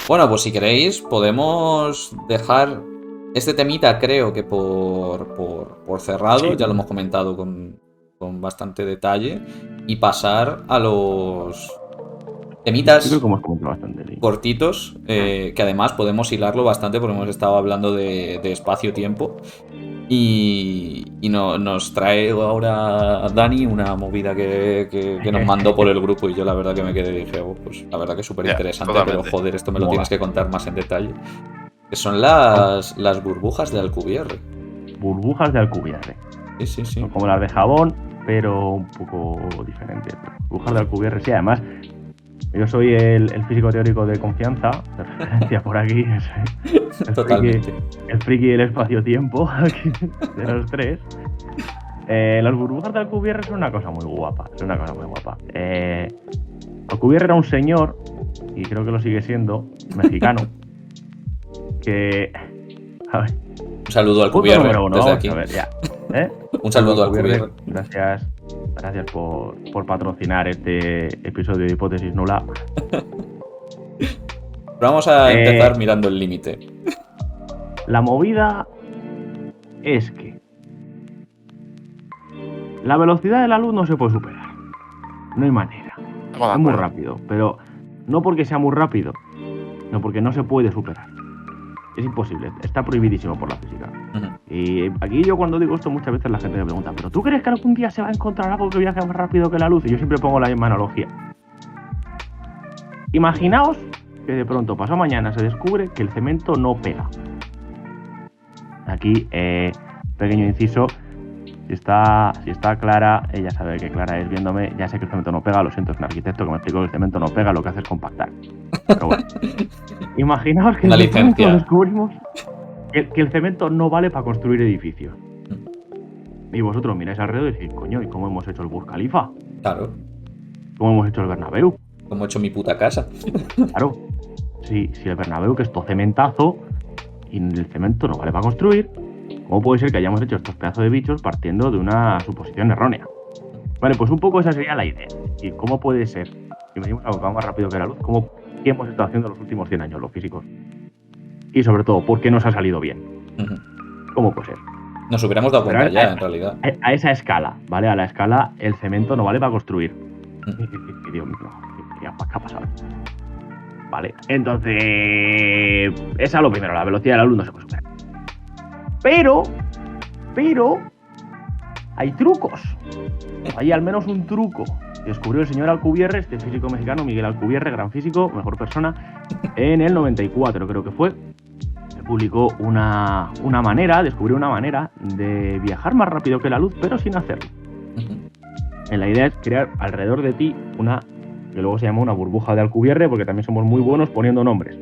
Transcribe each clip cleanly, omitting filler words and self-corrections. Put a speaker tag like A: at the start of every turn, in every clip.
A: Bueno, pues si queréis, podemos dejar este temita, creo que por cerrado,
B: Sí,
A: ya lo hemos comentado con bastante detalle, y pasar a los
B: yo creo
A: temitas
B: que hemos comentado bastante de ello.
A: cortitos, que además podemos hilarlo bastante porque hemos estado hablando de espacio-tiempo. Y nos trae ahora Dani una movida que nos mandó por el grupo y yo la verdad que me quedé y dije, "Oh, pues la verdad que es súper
C: Ya,
A: interesante, pero
C: totalmente.
A: joder, esto me lo tienes
B: Mola.
A: que contar más en detalle. Que son
B: Son
A: las burbujas de Alcubierre.
B: burbujas de Alcubierre.
A: Sí, sí, sí.
B: Son como las de jabón, pero un poco diferentes. Burbujas de Alcubierre, sí, además. Yo soy el físico teórico de confianza, de referencia por aquí.
A: Totalmente.
B: El friki del espacio-tiempo aquí, de los tres. Las burbujas de Alcubierre son una cosa muy guapa. Es una cosa muy guapa. Alcubierre era un señor, y creo que lo sigue siendo, mexicano, que. A ver,
A: Un saludo al
B: punto
A: Alcubierre
B: número uno,
A: desde
B: vamos
A: aquí.
B: a ver, ya.
A: Un saludo al Alcubierre.
B: Gracias. Gracias por patrocinar este episodio de Hipótesis Nula.
A: Vamos a empezar mirando el límite.
B: La movida es que la velocidad de la luz no se puede superar. No hay manera.
C: Estamos de
B: Es muy
C: acuerdo.
B: rápido, pero no porque sea muy rápido, no porque no se puede superar. Es imposible, está prohibidísimo por la física.
A: Ujú.
B: Y aquí yo cuando digo esto muchas veces la gente me pregunta, ¿pero tú crees que algún día se va a encontrar algo que viaje más rápido que la luz? Y yo siempre pongo la misma analogía. Imaginaos que de pronto, pasado mañana, se descubre que el cemento no pega. Aquí, pequeño inciso, si está Clara, ella sabe que Clara es viéndome, ya sé que el cemento no pega, lo siento, es un arquitecto que me explicó que el cemento no pega, lo que hace es compactar. Pero bueno, imaginaos que
A: Una
B: de pronto
A: licencia.
B: descubrimos que el cemento no vale para construir edificios. Y vosotros miráis alrededor y decís, coño, ¿y cómo hemos hecho el Burj Khalifa?
A: Claro.
B: ¿Cómo hemos hecho el Bernabéu?
A: Como he hecho mi puta casa.
B: Claro, si el Bernabéu, que es todo cementazo, y el cemento no vale para construir, ¿cómo puede ser que hayamos hecho estos pedazos de bichos partiendo de una suposición errónea? Vale, pues un poco esa sería la idea. ¿Y cómo puede ser? Si medimos algo que va más rápido que la luz, ¿qué hemos estado haciendo los últimos 100 años los físicos? Y sobre todo, ¿por qué nos ha salido bien?
A: Ujú.
B: ¿Cómo puede ser?
A: Nos hubiéramos dado
B: Pero
A: cuenta ya, en realidad.
B: A esa escala, ¿vale? A la escala, el cemento no vale para construir.
A: Ujú.
B: Y Dios mío, ¿qué ha pasado? Vale, entonces, esa es lo primero, la velocidad de la luz no se puede superar. Pero, hay trucos. Hay al menos un truco que descubrió el señor Alcubierre, este físico mexicano, Miguel Alcubierre, gran físico, mejor persona, en el 94 creo que fue. Publicó descubrió una manera de viajar más rápido que la luz, pero sin hacerlo.
A: Ujú.
B: La idea es crear alrededor de ti una, que luego se llama una burbuja de Alcubierre, porque también somos muy buenos poniendo nombres.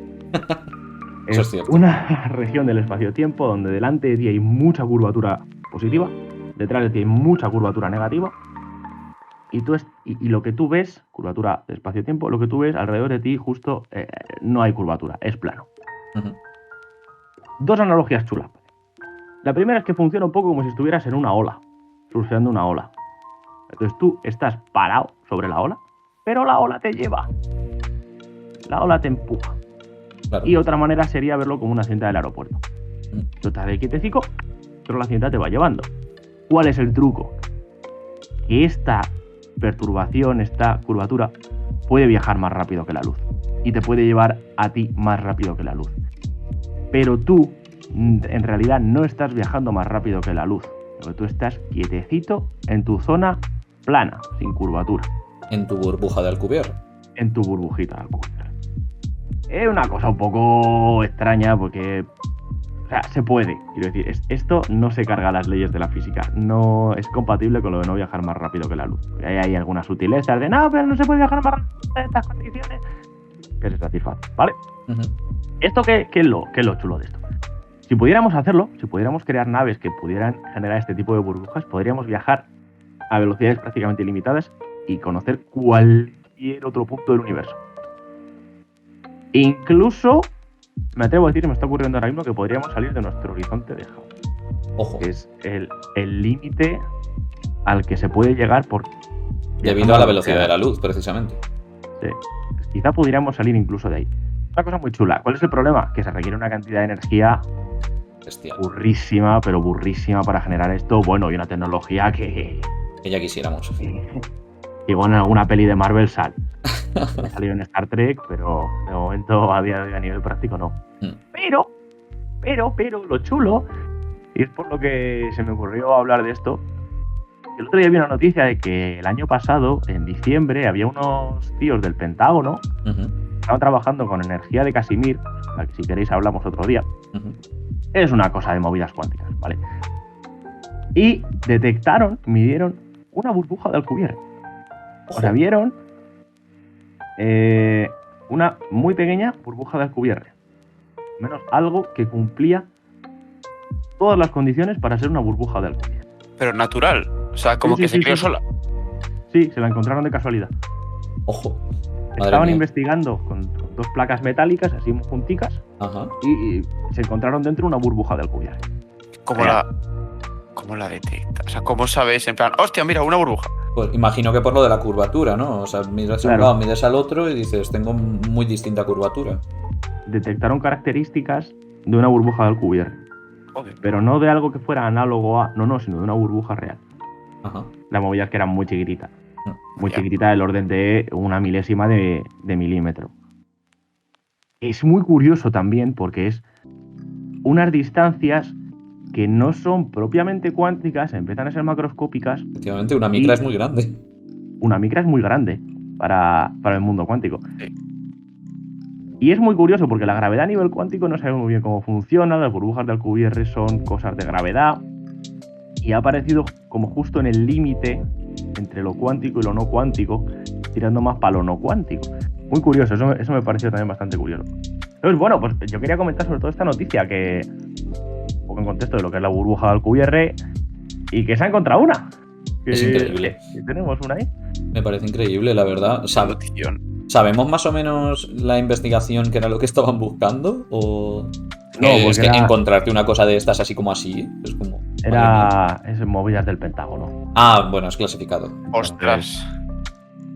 A: Eso es cierto.
B: Una región del espacio-tiempo donde delante de ti hay mucha curvatura positiva, detrás de ti hay mucha curvatura negativa, y lo que tú ves, curvatura de espacio-tiempo, lo que tú ves alrededor de ti justo no hay curvatura, es plano.
A: Ujú.
B: Dos analogías chulas. La primera es que funciona un poco como si estuvieras en una ola, surfeando una ola. Entonces tú estás parado sobre la ola, pero la ola te lleva. La ola te empuja.
A: Claro.
B: Y otra manera sería verlo como una cinta del aeropuerto. Tú estás ahí quietecico, pero la cinta te va llevando. ¿Cuál es el truco? Que esta perturbación, esta curvatura, puede viajar más rápido que la luz. Y te puede llevar a ti más rápido que la luz. Pero tú, en realidad, no estás viajando más rápido que la luz. Porque tú estás quietecito en tu zona plana, sin curvatura.
A: En tu burbuja de Alcubierre.
B: En tu burbujita de Alcubierre. Es una cosa un poco extraña porque... O sea, se puede. Quiero decir, esto no se carga a las leyes de la física. No es compatible con lo de no viajar más rápido que la luz. Hay algunas sutilezas de, no, pero no se puede viajar más rápido en estas condiciones. Que se satisface, ¿vale?
A: Ujú.
B: ¿Esto qué es lo chulo de esto? Si pudiéramos hacerlo, si pudiéramos crear naves que pudieran generar este tipo de burbujas, podríamos viajar a velocidades prácticamente ilimitadas y conocer cualquier otro punto del universo. Incluso, me atrevo a decir, me está ocurriendo ahora mismo que podríamos salir de nuestro horizonte de Hubble.
A: Ojo.
B: Que es el límite al que se puede llegar por...
A: Debido a la velocidad de la luz, precisamente.
B: Sí. Quizá pudiéramos salir incluso de ahí. Una cosa muy chula. ¿Cuál es el problema? Que se requiere una cantidad de energía
A: Bestial.
B: burrísima, pero burrísima para generar esto. Bueno, y una tecnología que
A: Que ya quisiéramos.
B: igual en alguna peli de Marvel sale. Ha salido en Star Trek, pero de momento a día de hoy a nivel práctico no. Pero, lo chulo, y es por lo que se me ocurrió hablar de esto, el otro día vi una noticia de que el año pasado, en diciembre, había unos tíos del Pentágono que estaban trabajando con energía de Casimir, la que si queréis hablamos otro día. Es una cosa de movidas cuánticas, ¿vale? Y midieron una burbuja de Alcubierre. O sea, vieron una muy pequeña burbuja de Alcubierre. Menos algo que cumplía todas las condiciones para ser una burbuja de Alcubierre.
C: Pero natural. O sea, como que se creó sola.
B: Sí, se la encontraron de casualidad.
A: Ojo.
B: Estaban investigando con 2 placas metálicas, así junticas, y se encontraron dentro una burbuja de Alcubierre.
C: ¿Cómo la detectas? O sea, ¿cómo sabes? En plan, hostia, mira, una burbuja.
A: Pues imagino que por lo de la curvatura, ¿no? O sea, miras a un lado, miras al otro y dices, tengo muy distinta curvatura.
B: Detectaron características de una burbuja de Alcubierre. Pero no de algo que fuera análogo a... No, sino de una burbuja real. La movida es que era muy chiquitita. Muy chiquitita, del orden de una milésima de milímetro. Es muy curioso también porque es unas distancias que no son propiamente cuánticas, empiezan a ser macroscópicas.
A: Efectivamente, una micra es muy grande.
B: Una micra es muy grande para el mundo cuántico. Y es muy curioso porque la gravedad a nivel cuántico no sabemos muy bien cómo funciona, las burbujas de Alcubierre son cosas de gravedad, y ha aparecido como justo en el límite entre lo cuántico y lo no cuántico, tirando más para lo no cuántico. Muy curioso, eso me pareció también bastante curioso. Entonces, bueno, pues yo quería comentar sobre todo esta noticia, que un poco en contexto de lo que es la burbuja de Alcubierre, y que se ha encontrado una.
A: Es increíble.
B: Que tenemos una ahí.
A: Me parece increíble, la verdad. ¿Sabemos más o menos la investigación que era lo que estaban buscando? ¿O
B: no,
A: es que encontrarte una cosa de estas así como así? Es como...
B: Es movidas del Pentágono.
A: Ah, bueno, es clasificado.
C: Ostras.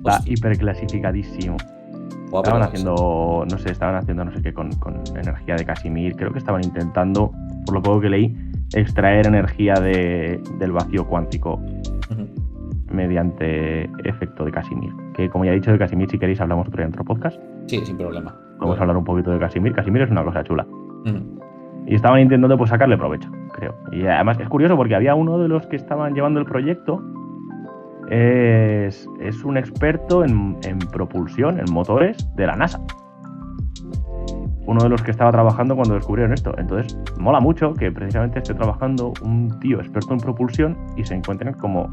B: Está hiperclasificadísimo. Estaban haciendo no sé qué con energía de Casimir. Creo que estaban intentando, por lo poco que leí, extraer energía del vacío cuántico mediante efecto de Casimir. Que, como ya he dicho, de Casimir, si queréis, hablamos otro día en otro podcast.
A: Sí, sin problema.
B: Vamos a hablar un poquito de Casimir. Casimir es una cosa chula. Y estaban intentando pues sacarle provecho, creo. Y además es curioso porque había uno de los que estaban llevando el proyecto, es un experto en propulsión, en motores de la NASA. Uno de los que estaba trabajando cuando descubrieron esto. Entonces, mola mucho que precisamente esté trabajando un tío experto en propulsión y se encuentren como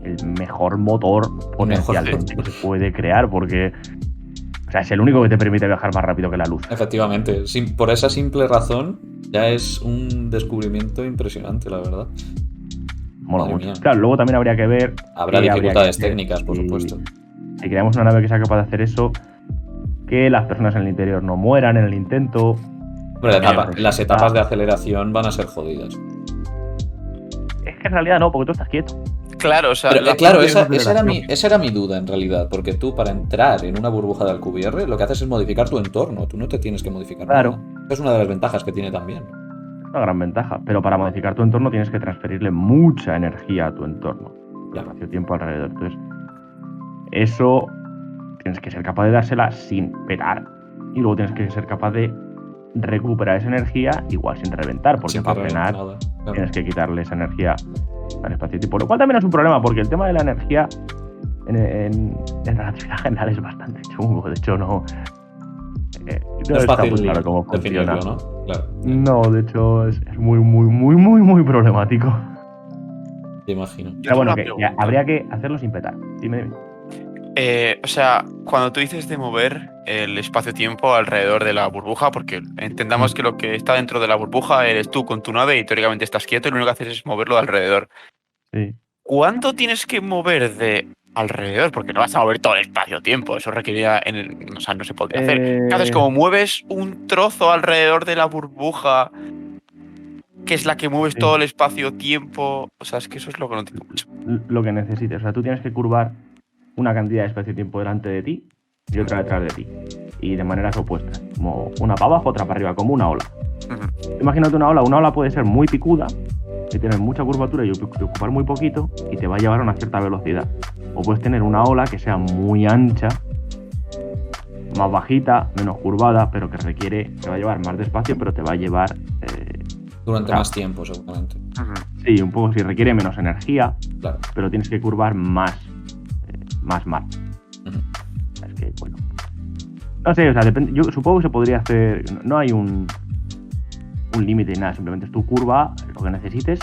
B: el mejor motor potencialmente que se puede crear, porque... O sea, es el único que te permite viajar más rápido que la luz.
A: Efectivamente. Por esa simple razón, ya es un descubrimiento impresionante, la verdad.
B: Mola mucho. Claro, luego también habría que ver...
A: Habrá dificultades técnicas, por supuesto.
B: Si creamos una nave que sea capaz de hacer eso, que las personas en el interior no mueran en el intento...
A: Pero las etapas de aceleración van a ser jodidas.
B: Es que en realidad no, porque tú estás quieto.
C: Claro, o sea...
A: Pero, claro, esa era mi duda, en realidad. Porque tú, para entrar en una burbuja de Alcubierre, lo que haces es modificar tu entorno. Tú no te tienes que modificar nada. Es una de las ventajas que tiene también.
B: Una gran ventaja. Pero para modificar tu entorno tienes que transferirle mucha energía a tu entorno. Espacio-tiempo alrededor. Entonces, eso tienes que ser capaz de dársela sin petar. Y luego tienes que ser capaz de recuperar esa energía igual sin reventar. Porque para frenar tienes que quitarle esa energía al espacio-tiempo, lo cual también es un problema, porque el tema de la energía en relatividad general es bastante chungo. De hecho, no
A: es fácil
B: muy claro cómo funciona,
A: ¿no? Claro.
B: No, de hecho, es muy problemático.
A: Te imagino.
B: Pero bueno, que habría que hacerlo sin petar. Dime.
C: O sea, cuando tú dices de mover el espacio-tiempo alrededor de la burbuja, porque entendamos que lo que está dentro de la burbuja eres tú con tu nave y teóricamente estás quieto y lo único que haces es moverlo de alrededor.
B: Sí.
C: ¿Cuánto tienes que mover de alrededor? Porque no vas a mover todo el espacio-tiempo, eso requeriría... O sea, no se podría hacer. ¿Qué haces? Como mueves un trozo alrededor de la burbuja, que es la que mueves todo el espacio-tiempo. O sea, es que eso es lo que no entiendo mucho.
B: Lo que necesites. O sea, tú tienes que curvar una cantidad de espacio-tiempo delante de ti y otra detrás de ti. Y de maneras opuestas, como una para abajo, otra para arriba, como una ola. Imagínate una ola puede ser muy picuda, y tener mucha curvatura y ocupar muy poquito, y te va a llevar a una cierta velocidad. O puedes tener una ola que sea muy ancha, más bajita, menos curvada, pero que te va a llevar más despacio, pero te va a llevar...
A: Durante más tiempo, seguramente.
B: Sí, un poco, si requiere menos energía,
A: Claro.
B: pero tienes que curvar más mar. Es que, bueno... No sé, o sea, depende, yo supongo que se podría hacer... No hay un límite ni nada, simplemente es tu curva, lo que necesites,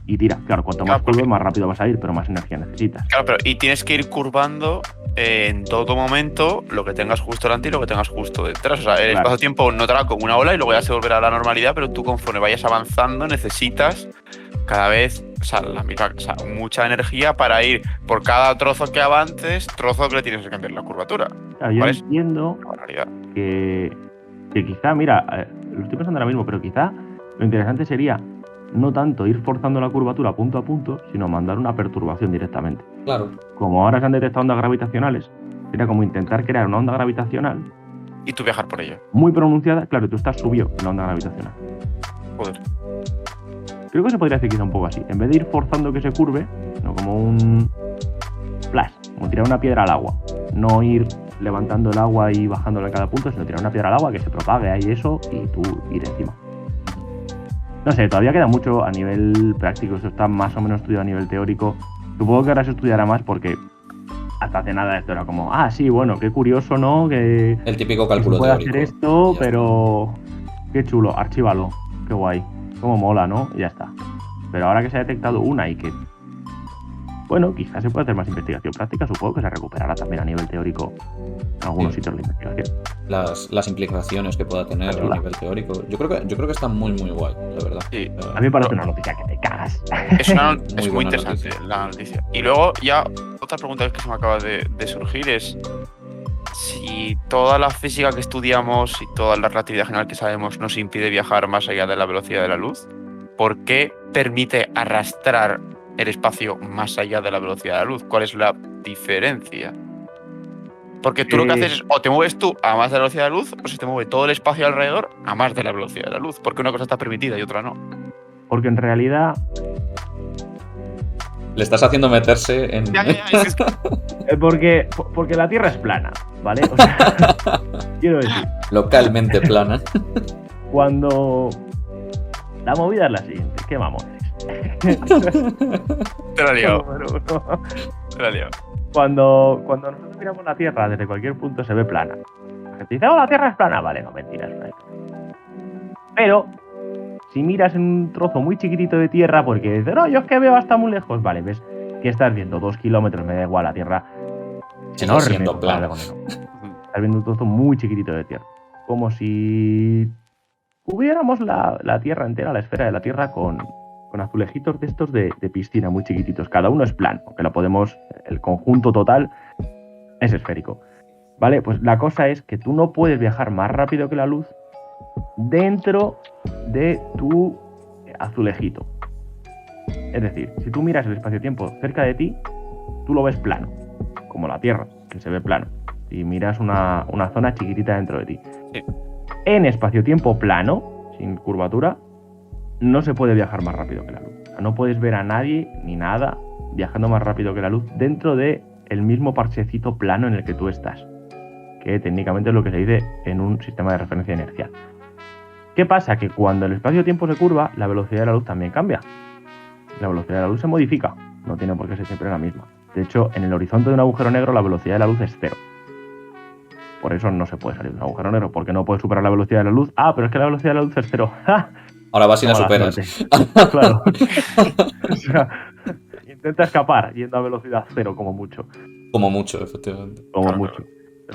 B: y tira. Claro, cuanto más curves, más rápido vas a ir, pero más energía necesitas.
C: Claro, pero y tienes que ir curvando en todo momento lo que tengas justo delante y lo que tengas justo detrás. O sea, el espacio-tiempo no te hará como una ola y luego ya se volverá a la normalidad, pero tú conforme vayas avanzando necesitas cada vez, o sea, mucha energía para ir por cada trozo que avances, trozo que le tienes que cambiar la curvatura.
B: Claro, yo entiendo que quizá, mira, lo estoy pensando ahora mismo, pero quizá lo interesante sería no tanto ir forzando la curvatura punto a punto, sino mandar una perturbación directamente.
A: Claro.
B: Como ahora se han detectado ondas gravitacionales, sería como intentar crear una onda gravitacional
C: y tú viajar por ella.
B: Muy pronunciada, claro, tú estás subido en la onda gravitacional.
C: Joder.
B: Creo que se podría hacer quizá un poco así. En vez de ir forzando que se curve, no como un flash, como tirar una piedra al agua. No ir levantando el agua y bajándolo en cada punto, sino tirar una piedra al agua que se propague ahí eso y tú ir encima. No sé, todavía queda mucho a nivel práctico, esto está más o menos estudiado a nivel teórico. Supongo que ahora se estudiará más porque hasta hace nada esto era como, sí, bueno, qué curioso, ¿no? Que
A: el típico cálculo
B: se puede
A: teórico.
B: hacer esto, pero qué chulo, archívalo, qué guay, cómo mola, ¿no? Y ya está. Pero ahora que se ha detectado una y que, bueno, quizás se puede hacer más investigación práctica, supongo que se recuperará también a nivel teórico en algunos sitios de investigación.
A: Las implicaciones que pueda tener a nivel teórico. Yo creo que está muy, muy guay, la verdad.
C: Sí.
B: A mí me parece una noticia que te cagas.
C: Es muy interesante la noticia. Y luego ya otra pregunta que se me acaba de surgir es si toda la física que estudiamos y toda la relatividad general que sabemos nos impide viajar más allá de la velocidad de la luz, ¿por qué permite arrastrar el espacio más allá de la velocidad de la luz? ¿Cuál es la diferencia? Porque tú lo que haces es o te mueves tú a más de la velocidad de la luz o se te mueve todo el espacio alrededor a más de la velocidad de la luz. Porque una cosa está permitida y otra no.
B: Porque en realidad...
A: Le estás haciendo meterse en...
B: Porque la Tierra es plana, ¿vale? O sea, quiero decir...
A: Localmente plana.
B: Cuando... La movida es la siguiente. ¿Qué mamones?
C: Te la he liado. Te la he liado.
B: Cuando nosotros miramos la Tierra desde cualquier punto se ve plana. La gente dice, la Tierra es plana. Vale, no, mentira, es plana. Pero si miras en un trozo muy chiquitito de tierra, porque dices, no, yo es que veo hasta muy lejos. Vale, ves que estás viendo 2 kilómetros, me da igual, la Tierra es enorme.
A: Siendo plana.
B: Estás viendo un trozo muy chiquitito de tierra. Como si hubiéramos la Tierra entera, la esfera de la Tierra con azulejitos de estos de piscina muy chiquititos. Cada uno es plano, aunque lo podemos, el conjunto total es esférico. Vale, pues la cosa es que tú no puedes viajar más rápido que la luz dentro de tu azulejito. Es decir, si tú miras el espacio-tiempo cerca de ti, tú lo ves plano, como la Tierra, que se ve plano. Y miras una zona chiquitita dentro de ti.
C: Sí.
B: En espacio-tiempo plano, sin curvatura, no se puede viajar más rápido que la luz. O sea, no puedes ver a nadie ni nada viajando más rápido que la luz dentro de el mismo parchecito plano en el que tú estás, que técnicamente es lo que se dice en un sistema de referencia inercial. ¿Qué pasa? Que cuando el espacio-tiempo se curva, la velocidad de la luz también cambia. La velocidad de la luz se modifica, no tiene por qué ser siempre la misma. De hecho, en el horizonte de un agujero negro la velocidad de la luz es 0. Por eso no se puede salir de un agujero negro, porque no puedes superar la velocidad de la luz. Pero es que la velocidad de la luz es 0.
A: Ahora vas y la superas.
B: Claro. O sea, intenta escapar yendo a velocidad 0 como mucho.
A: Como mucho, efectivamente.
B: Como mucho.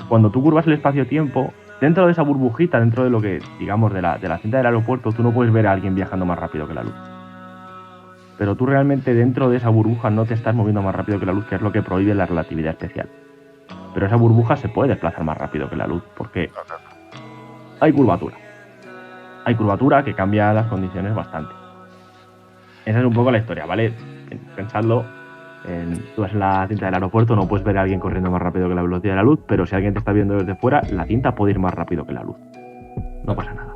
B: Cuando tú curvas el espacio-tiempo, dentro de esa burbujita, dentro de lo que, digamos, de la cinta del aeropuerto, tú no puedes ver a alguien viajando más rápido que la luz. Pero tú realmente dentro de esa burbuja no te estás moviendo más rápido que la luz, que es lo que prohíbe la relatividad especial. Pero esa burbuja se puede desplazar más rápido que la luz, porque hay curvatura. Hay curvatura que cambia las condiciones bastante. Esa es un poco la historia, ¿vale? Pensadlo. Tú vas en la cinta del aeropuerto, no puedes ver a alguien corriendo más rápido que la velocidad de la luz, pero si alguien te está viendo desde fuera, la cinta puede ir más rápido que la luz. No pasa nada.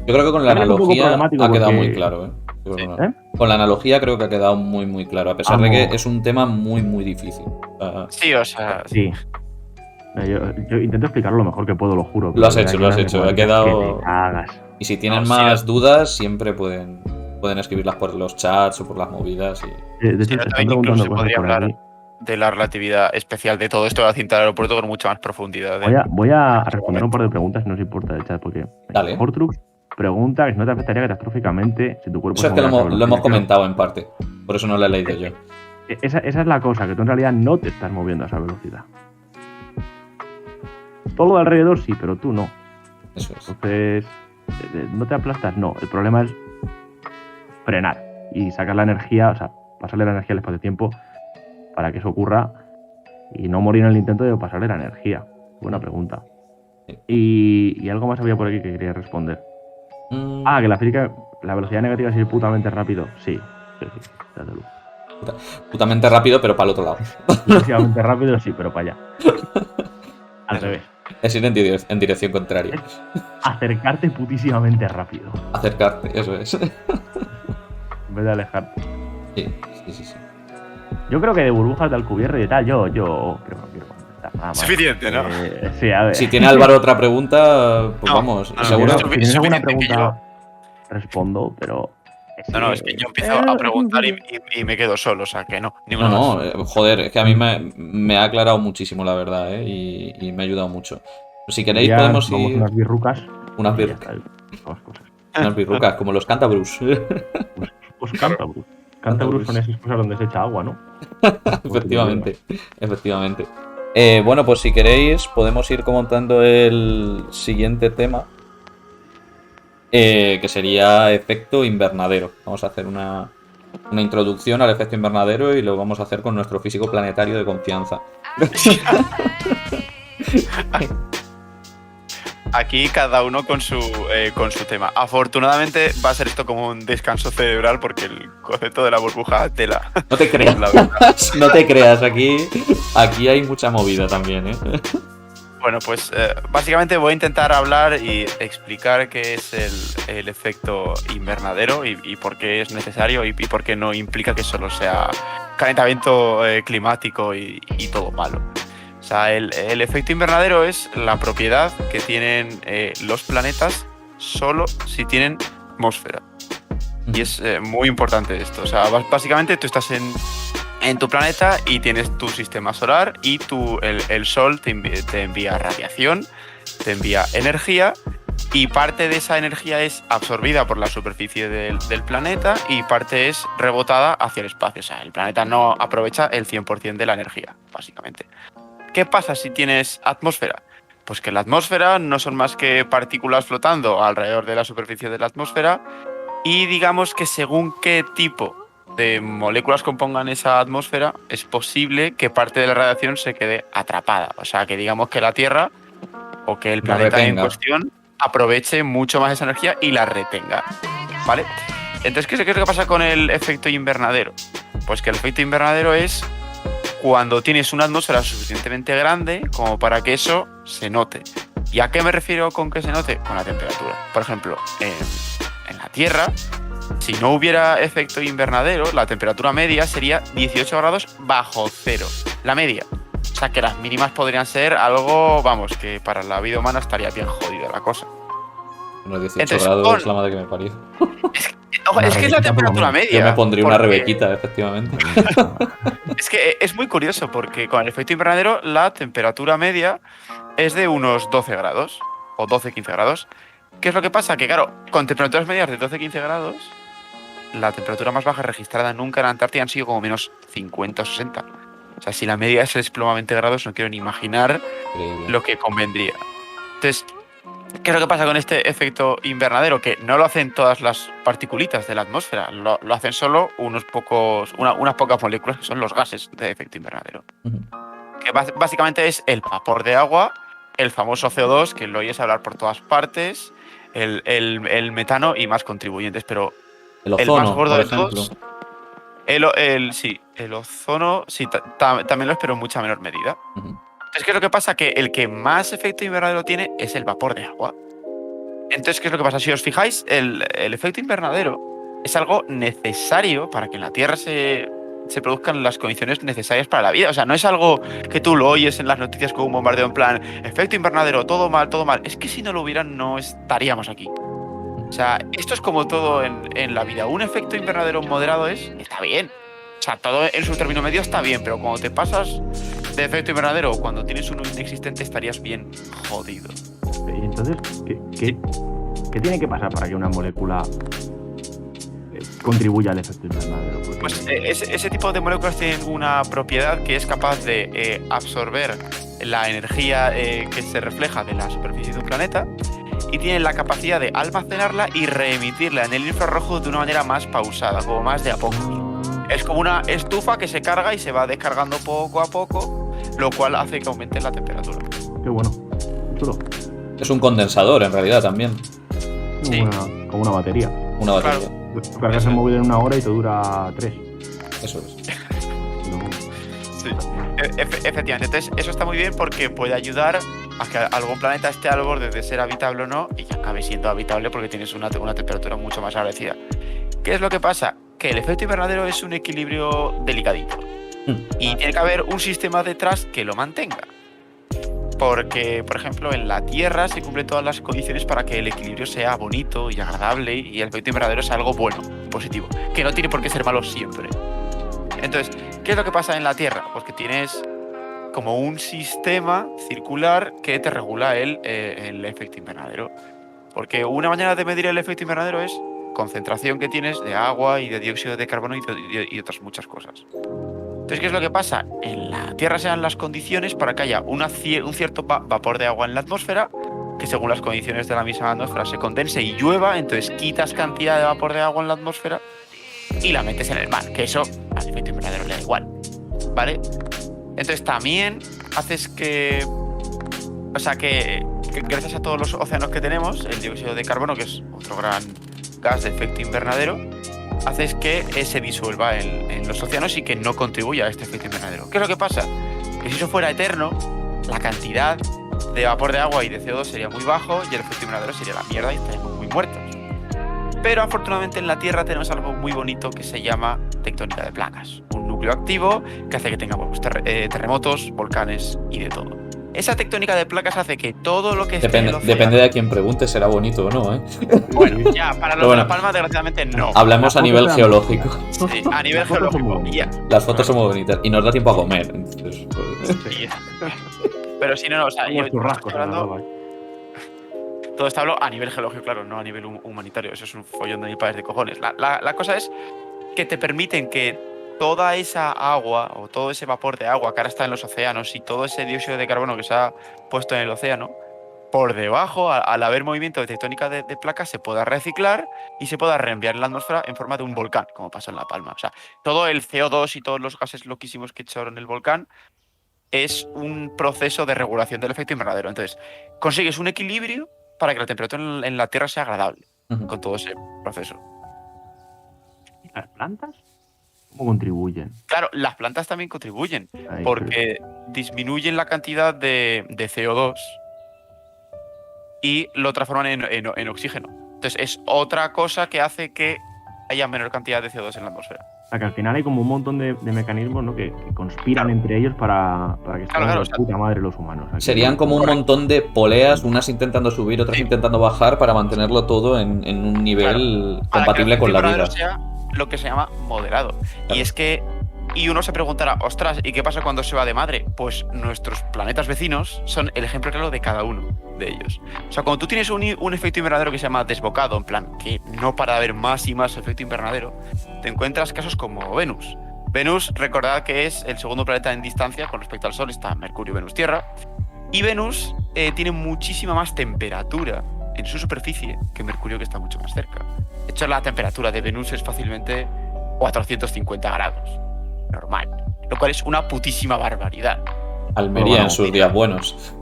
A: Yo creo que con la
B: También es un poco
A: analogía
B: problemático
A: ha quedado
B: porque-
A: muy claro, ¿eh? Yo creo que no.
B: ¿Eh?
A: Con la analogía creo que ha quedado muy, muy claro, a pesar de que
B: Vamos.
A: es un tema muy, muy difícil. O sea,
C: Sí, o sea,
B: Sí. Yo intento explicarlo lo mejor que puedo, lo juro.
A: Lo has
B: pero
A: hecho,
B: hay
A: lo has
B: unas
A: hecho, ha
B: matemáticas
A: quedado-
B: que te cagas.
A: y si tienen
C: No, sí,
A: más dudas, siempre pueden escribirlas por los chats o por las movidas.
B: De hecho,
C: sí,
B: te
C: no,
B: están
C: también incluso
B: preguntando
C: se
B: cosas
C: podría
B: por
C: hablar
B: aquí.
C: de la relatividad especial de todo esto de la cinta del aeropuerto con mucha más profundidad.
B: Voy a responder un par de preguntas, si no os importa del chat, porque
A: Dale.
B: Hortrux pregunta que si no te afectaría catastróficamente si tu cuerpo
A: Eso es
B: se
A: que lo
B: moviera a esa
A: hemos
B: velocidad.
A: comentado en parte, por eso no lo he leído yo.
B: Esa es la cosa, que tú en realidad no te estás moviendo a esa velocidad. Todo lo de alrededor sí, pero tú no.
A: Eso es.
B: Entonces, ¿no te aplastas? No. El problema es frenar y sacar la energía, o sea, pasarle la energía al espacio-tiempo para que eso ocurra y no morir en el intento de pasarle la energía. Buena pregunta. Y algo más había por aquí que quería responder. Ah, que la física, la velocidad negativa es ir putamente rápido. Sí, desde luego.
A: Putamente rápido, pero para el otro lado.
B: Excesivamente rápido, sí, pero para allá. Al revés.
A: Es ir en dirección contraria.
B: Acercarte putísimamente rápido.
A: Acercarte, eso es.
B: En vez de alejarte.
A: Sí.
B: Yo creo que de burbujas de Alcubierre y tal, yo creo que no quiero contestar nada más.
C: Suficiente, ¿no?
B: Sí, a ver.
A: Si tiene Álvaro otra pregunta, pues
C: No,
A: vamos.
C: no,
A: seguro.
B: Si tienes alguna
C: suficiente que
B: pregunta, respondo, pero.
C: No, es que yo empiezo a preguntar y me quedo solo, o sea que no, ninguno más.
A: Joder, es que a mí me ha aclarado muchísimo, la verdad, ¿eh? Y me ha ayudado mucho. Si queréis,
B: Ya
A: podemos
B: vamos
A: ir.
B: unas birrucas.
A: Unas
B: y ya
A: birrucas.
B: está, dos cosas.
A: Unas birrucas, como los cántabros.
B: Pues cántabros. Cántabros son esas cosas donde se echa agua, ¿no?
A: Efectivamente. Bueno, pues si queréis, podemos ir comentando el siguiente tema. Que sería efecto invernadero. Vamos a hacer una introducción al efecto invernadero y lo vamos a hacer con nuestro físico planetario de confianza.
C: Aquí cada uno con su tema. Afortunadamente va a ser esto como un descanso cerebral porque el concepto de la burbuja tela.
A: No te creas,
C: La verdad.
A: no te creas, aquí hay mucha movida también, ¿eh?
C: Bueno, pues básicamente voy a intentar hablar y explicar qué es el efecto invernadero y por qué es necesario y por qué no implica que solo sea calentamiento climático y todo malo. O sea, el efecto invernadero es la propiedad que tienen los planetas solo si tienen atmósfera. Y es muy importante esto. O sea, básicamente tú estás en tu planeta y tienes tu sistema solar y el Sol te envía radiación, te envía energía y parte de esa energía es absorbida por la superficie del planeta y parte es rebotada hacia el espacio. O sea, el planeta no aprovecha el 100% de la energía, básicamente. ¿Qué pasa si tienes atmósfera? Pues que la atmósfera no son más que partículas flotando alrededor de la superficie de la atmósfera y digamos que según qué tipo de moléculas compongan esa atmósfera, es posible que parte de la radiación se quede atrapada. O sea, que digamos que la Tierra o que el planeta en cuestión aproveche mucho más esa energía y la retenga. ¿Vale? Entonces, ¿qué es lo que pasa con el efecto invernadero? Pues que el efecto invernadero es cuando tienes una atmósfera suficientemente grande como para que eso se note. ¿Y a qué me refiero con que se note? Con la temperatura. Por ejemplo, en la Tierra, si no hubiera efecto invernadero, la temperatura media sería 18 grados bajo cero. La media. O sea que las mínimas podrían ser algo, vamos, que para la vida humana estaría bien jodida la cosa.
A: Unos 18
C: Entonces,
A: grados es la madre que me parió.
C: Es que es la temperatura media.
A: Yo me pondría una
C: porque-
A: rebequita, efectivamente.
C: Es que es muy curioso porque con el efecto invernadero la temperatura media es de unos 12 grados o 12-15 grados. ¿Qué es lo que pasa? Que claro, con temperaturas medias de 12-15 grados, la temperatura más baja registrada nunca en la Antártida han sido como menos 50 o 60. O sea, si la media es desploma 20 grados, no quiero ni imaginar
A: Increíble.
C: lo que convendría. Entonces, ¿qué es lo que pasa con este efecto invernadero? Que no lo hacen todas las particulitas de la atmósfera, lo hacen solo unas pocas moléculas que son los gases de efecto invernadero.
A: Ujú.
C: Que básicamente es el vapor de agua, el famoso CO2, que lo oyes hablar por todas partes, el metano y más contribuyentes, pero
A: El
C: el más
A: ozono,
C: gordo
A: por
C: de todos,
A: ejemplo.
C: Sí, el ozono sí, también lo es, pero en mucha menor medida.
A: Ujú.
C: Entonces, ¿qué es lo que pasa? Que el que más efecto invernadero tiene es el vapor de agua. Entonces, ¿qué es lo que pasa? Si os fijáis, el efecto invernadero es algo necesario para que en la Tierra se produzcan las condiciones necesarias para la vida. O sea, no es algo que tú lo oyes en las noticias como un bombardeo en plan, efecto invernadero, todo mal, todo mal. Es que si no lo hubieran, no estaríamos aquí. O sea, esto es como todo en la vida. Un efecto invernadero moderado está bien. O sea, todo en su término medio está bien, pero cuando te pasas de efecto invernadero o cuando tienes uno inexistente estarías bien jodido.
B: Y entonces, ¿qué tiene que pasar para que una molécula contribuya al efecto invernadero?
C: Pues ese tipo de moléculas tienen una propiedad que es capaz de absorber la energía que se refleja de la superficie de un planeta y tienen la capacidad de almacenarla y reemitirla en el infrarrojo de una manera más pausada, como más de a poco. Es como una estufa que se carga y se va descargando poco a poco, lo cual hace que aumente la temperatura.
B: Qué bueno, chulo.
A: Es un condensador, en realidad, también.
C: Sí.
B: Como una batería.
A: Una batería.
C: Claro.
B: Tú cargas el móvil en 1 hora y te dura 3.
A: Eso es.
C: Sí, efectivamente. Entonces, eso está muy bien porque puede ayudar a que algún planeta esté al borde de ser habitable o no y que acabe siendo habitable porque tienes una temperatura mucho más agradecida. ¿Qué es lo que pasa? Que el efecto invernadero es un equilibrio delicadito y tiene que haber un sistema detrás que lo mantenga. Porque, por ejemplo, en la Tierra se cumplen todas las condiciones para que el equilibrio sea bonito y agradable y el efecto invernadero sea algo bueno, positivo, que no tiene por qué ser malo siempre. Entonces, ¿qué es lo que pasa en la Tierra? Pues que tienes como un sistema circular que te regula el efecto invernadero. Porque una manera de medir el efecto invernadero es concentración que tienes de agua y de dióxido de carbono y otras muchas cosas. Entonces, ¿qué es lo que pasa? En la Tierra se dan las condiciones para que haya un cierto vapor de agua en la atmósfera, que según las condiciones de la misma atmósfera se condense y llueva, entonces quitas cantidad de vapor de agua en la atmósfera y la metes en el mar, que eso al efecto invernadero le da igual, ¿vale? Entonces también haces que gracias a todos los océanos que tenemos, el dióxido de carbono, que es otro gran gas de efecto invernadero, haces que se disuelva en los océanos y que no contribuya a este efecto invernadero. ¿Qué es lo que pasa? Que si eso fuera eterno, la cantidad de vapor de agua y de CO2 sería muy bajo y el efecto invernadero sería la mierda y estaríamos muy muertos. Pero afortunadamente en la Tierra tenemos algo muy bonito que se llama tectónica de placas. Un núcleo activo que hace que tengamos terremotos, volcanes y de todo. Esa tectónica de placas hace que todo lo que esté en el océano...
A: Depende de a quien pregunte, será bonito o no, ¿eh?
C: Bueno, ya, para los de La Palma, desgraciadamente, no.
A: Hablamos a nivel geológico.
C: Sí, a nivel geológico.
A: Las fotos son muy bonitas y nos da tiempo a comer. Entonces, pues...
C: Sí. Pero si no, o sea, yo estoy hablando... Todo esto hablo a nivel geológico, claro, no a nivel humanitario. Eso es un follón de mil pares de cojones. La cosa es que te permiten que toda esa agua o todo ese vapor de agua que ahora está en los océanos y todo ese dióxido de carbono que se ha puesto en el océano, por debajo, al haber movimiento de tectónica de placas, se pueda reciclar y se pueda reenviar en la atmósfera en forma de un volcán, como pasó en La Palma. O sea, todo el CO2 y todos los gases loquísimos que echaron el volcán es un proceso de regulación del efecto invernadero. Entonces, consigues un equilibrio para que la temperatura en la Tierra sea agradable con todo ese proceso.
B: ¿Y las plantas? ¿Cómo contribuyen?
C: Claro, las plantas también contribuyen porque disminuyen la cantidad de CO2 y lo transforman en oxígeno. Entonces es otra cosa que hace que haya menor cantidad de CO2 en la atmósfera.
B: O sea, que al final hay como un montón de mecanismos, ¿no? que conspiran entre ellos para que estén la puta madre los humanos. Aquí
A: serían como un montón de poleas, unas intentando subir, otras intentando bajar para mantenerlo todo en un nivel compatible con la vida.
C: Sea lo que se llama moderado. Y es que uno se preguntará, ostras, ¿y qué pasa cuando se va de madre? Pues nuestros planetas vecinos son el ejemplo claro de cada uno de ellos. O sea, cuando tú tienes un efecto invernadero que se llama desbocado, en plan, que no para de haber más y más efecto invernadero, te encuentras casos como Venus. Venus, recordad que es el segundo planeta en distancia con respecto al Sol, está Mercurio, Venus, Tierra. Y Venus tiene muchísima más temperatura en su superficie que Mercurio, que está mucho más cerca. De hecho, la temperatura de Venus es fácilmente 450 grados. Normal. Lo cual es una putísima barbaridad.
A: Almería en sus días buenos.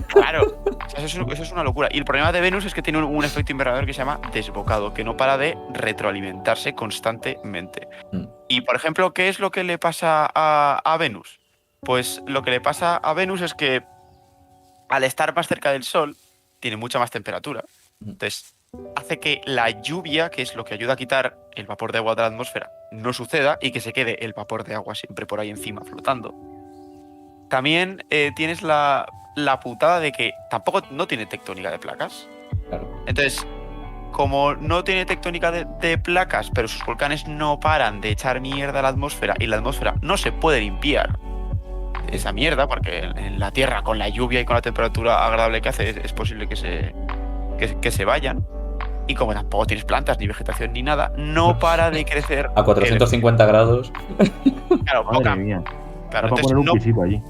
C: Claro, o sea, eso es una locura. Y el problema de Venus es que tiene un efecto invernadero que se llama desbocado, que no para de retroalimentarse constantemente. Y, por ejemplo, ¿qué es lo que le pasa a Venus? Pues lo que le pasa a Venus es que al estar más cerca del Sol, tiene mucha más temperatura. Entonces, hace que la lluvia, que es lo que ayuda a quitar el vapor de agua de la atmósfera, no suceda y que se quede el vapor de agua siempre por ahí encima flotando. También tienes la putada de que tampoco no tiene tectónica de placas.
A: Claro.
C: Entonces, como no tiene tectónica de placas, pero sus volcanes no paran de echar mierda a la atmósfera y la atmósfera no se puede limpiar esa mierda, porque en la Tierra, con la lluvia y con la temperatura agradable que hace, es posible que se vayan. Y como tampoco tienes plantas, ni vegetación, ni nada, no para de crecer.
A: A 450 grados.
C: Claro,
B: Madre mía.
C: Claro,
B: Para poner un pisito allí.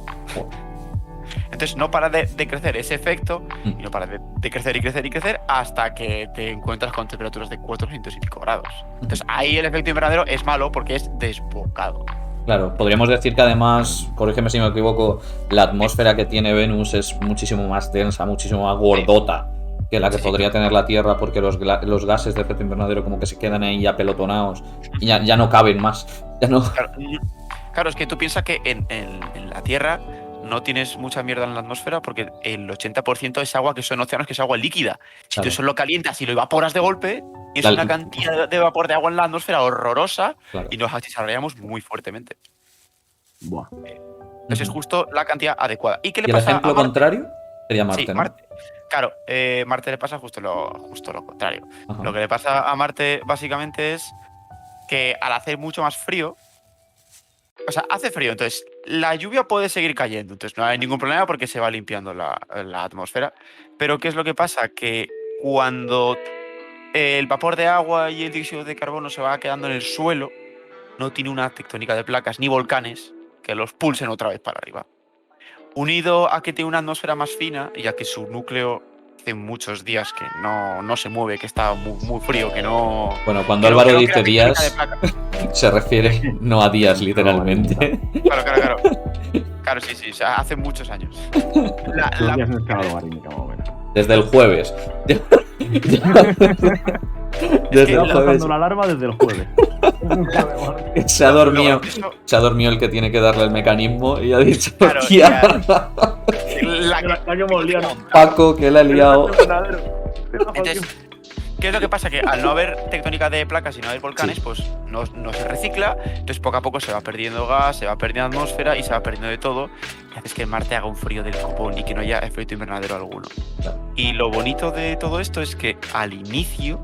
C: Entonces no para de crecer ese efecto, y no para de crecer y crecer y crecer hasta que te encuentras con temperaturas de 400 y pico grados. Entonces ahí el efecto invernadero es malo porque es desbocado.
A: Claro, podríamos decir que además, corrígeme si me equivoco, la atmósfera que tiene Venus es muchísimo más densa, muchísimo más gordota que la que podría tener la Tierra, porque los gases de efecto invernadero como que se quedan ahí apelotonados y ya no caben más. Ya no...
C: Claro, es que tú piensas que en la Tierra no tienes mucha mierda en la atmósfera porque el 80% es agua que son océanos, que es agua líquida. Si tú eso lo calientas y lo evaporas de golpe, es una cantidad de vapor de agua en la atmósfera horrorosa y nos desarrollamos muy fuertemente.
B: Buah.
C: Entonces es justo la cantidad adecuada. ¿Y qué le
A: ¿Y
C: pasa
A: el ejemplo
C: a Marte?
A: contrario? Sería Marte,
C: Sí,
A: ¿no?
C: Marte. Claro, Marte le pasa justo lo contrario.
A: Ajá.
C: Lo que le pasa a Marte básicamente es que al hacer mucho más frío, o sea, hace frío, entonces la lluvia puede seguir cayendo, entonces no hay ningún problema porque se va limpiando la atmósfera. Pero ¿qué es lo que pasa? Que cuando el vapor de agua y el dióxido de carbono se va quedando en el suelo, no tiene una tectónica de placas ni volcanes que los pulsen otra vez para arriba. Unido a que tiene una atmósfera más fina y a que su núcleo hace muchos días que no se mueve, que está muy frío, que no...
A: Bueno, cuando Álvaro dice días,
C: de
A: se refiere no a días, literalmente.
C: Claro. Claro, sí, o sea, hace muchos años.
B: Los días en escala logarítmica, más o menos.
A: Desde el jueves.
B: Desde el jueves. La alarma desde el jueves.
A: Se ha dormido el que tiene que darle el mecanismo y ha dicho,
C: claro,
A: Paco, que la ha liado.
C: Entonces, ¿qué es lo que pasa? Que al no haber tectónica de placas y no haber volcanes, pues no se recicla, entonces poco a poco se va perdiendo gas, se va perdiendo atmósfera y se va perdiendo de todo, y haces que Marte haga un frío del copón y que no haya efecto invernadero alguno. Y lo bonito de todo esto es que al inicio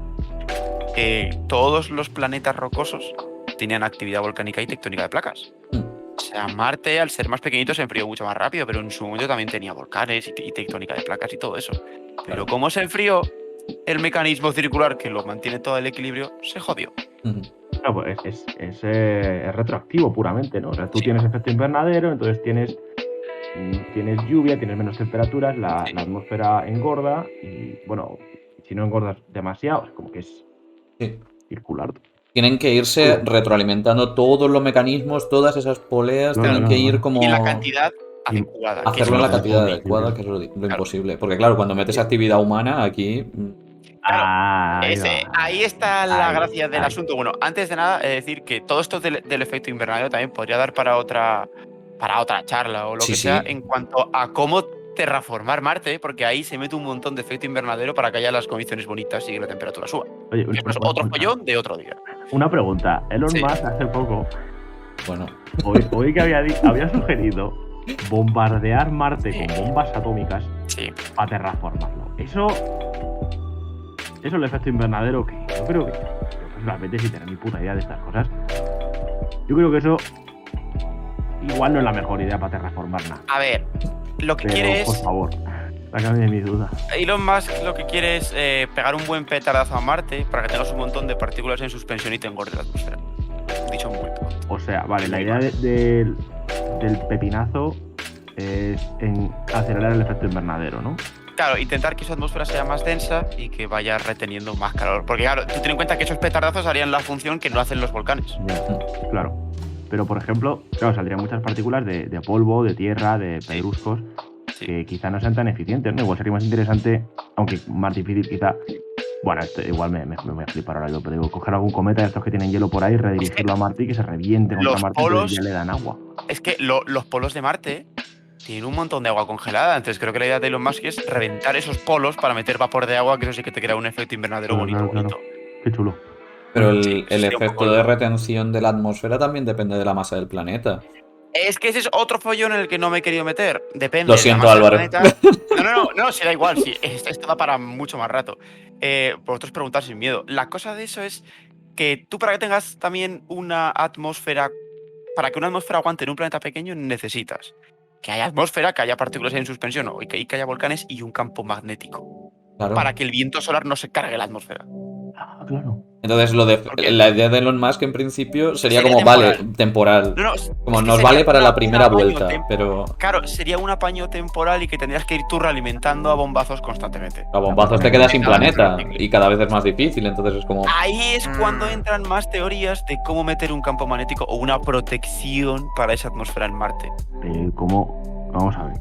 C: todos los planetas rocosos tenían actividad volcánica y tectónica de placas. O sea, Marte, al ser más pequeñito, se enfrió mucho más rápido, pero en su momento también tenía volcanes y tectónica de placas y todo eso. Pero como se enfrió, el mecanismo circular que lo mantiene todo el equilibrio se jodió.
B: No, pues es retroactivo puramente, ¿no? O sea, tú tienes efecto invernadero, entonces tienes lluvia, tienes menos temperaturas, la atmósfera engorda y, bueno, si no engordas demasiado, es como que es circular.
A: Tienen que irse retroalimentando todos los mecanismos, todas esas poleas, tienen que ir como...
C: Y la cantidad adecuada.
A: Hacerlo en la cantidad adecuada, que es lo imposible. Porque claro, cuando metes actividad humana aquí...
C: Ahí está la gracia del asunto. Bueno, antes de nada, decir que todo esto del efecto invernadero también podría dar para otra charla o lo que sea en cuanto a cómo terraformar Marte, porque ahí se mete un montón de efecto invernadero para que haya las condiciones bonitas y que la temperatura suba.
B: Oye,
C: otro follón de otro día.
B: Una pregunta. Elon Musk hace poco oí que había sugerido bombardear Marte con bombas atómicas para terraformarlo. Eso el efecto invernadero, que yo creo que realmente sin tener ni puta idea de estas cosas, yo creo que eso igual no es la mejor idea para terraformar nada.
C: A ver, lo que quiere es...
B: Por favor, sácame de mi duda.
C: Elon Musk lo que quiere es pegar un buen petardazo a Marte para que tengas un montón de partículas en suspensión y te engorde la atmósfera. Dicho muy poco.
B: O sea, vale, la idea del pepinazo es en acelerar el efecto invernadero, ¿no?
C: Claro, intentar que esa atmósfera sea más densa y que vaya reteniendo más calor. Porque claro, tú ten en cuenta que esos petardazos harían la función que no hacen los volcanes.
B: Claro. Pero, por ejemplo, saldrían muchas partículas de polvo, de tierra, de pedruscos. que quizá no sean tan eficientes, ¿no? Igual sería más interesante, aunque más difícil quizá. Bueno, esto igual me voy a flipar ahora yo, pero digo, coger algún cometa de estos que tienen hielo por ahí, redirigirlo a Marte y que se reviente contra
C: los
B: Marte,
C: polos-
B: y ya le dan agua.
C: Es que los polos de Marte tienen un montón de agua congelada. Entonces creo que la idea de Elon Musk es reventar esos polos para meter vapor de agua, que eso sí que te crea un efecto invernadero bonito.
B: Qué chulo.
A: Pero
C: Sí,
A: el
C: sería un
A: efecto
C: poco
A: de
C: el-
A: retención de la atmósfera también depende de la masa del planeta.
C: Es que ese es otro follón en el que no me he querido meter. Depende.
A: Lo siento,
C: de la masa
A: Álvaro.
C: del planeta. No, sí, da igual. Sí, esto da para mucho más rato. Vosotros preguntar sin miedo. La cosa de eso es que tú, para que tengas también una atmósfera, para que una atmósfera aguante en un planeta pequeño, necesitas que haya atmósfera, que haya partículas en suspensión y que haya volcanes y un campo magnético.
A: Claro.
C: Para que el viento solar no se cargue la atmósfera.
B: Ah, claro.
A: Entonces,
C: Porque
A: la idea de Elon Musk en principio sería como,
C: temporal.
A: vale, temporal.
C: No,
A: Como
C: es que
A: nos
C: sería
A: vale para
C: un
A: la primera
C: apaño
A: vuelta, pero
C: Claro, sería un apaño temporal y que tendrías que ir tú realimentando a bombazos constantemente.
A: a bombazos te quedas sin
C: Claro,
A: planeta
C: claro.
A: y cada vez es más difícil, entonces es como...
C: Ahí es cuando entran más teorías de cómo meter un campo magnético o una protección para esa atmósfera en Marte.
B: Vamos a ver,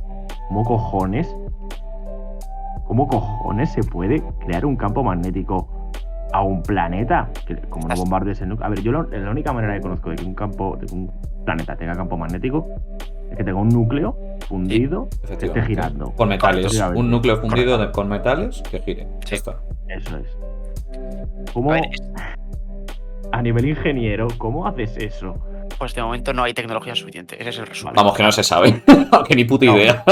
B: ¿cómo cojones se puede crear un campo magnético a un planeta? Que, como no bombardees el núcleo. A ver, yo la única manera que conozco de que un planeta tenga campo magnético es que tenga un núcleo fundido que esté
A: Efectivamente.
B: girando.
A: Con metales.
B: Correcto.
A: Un núcleo fundido con metales que gire.
C: Sí.
A: Ya está.
B: Eso es. ¿Cómo,
C: A ver,
B: a nivel ingeniero, cómo haces eso?
C: pues de momento no hay tecnología suficiente. Ese es el resumen.
A: Vamos, que no se sabe. Aunque ni puta
C: No.
A: idea.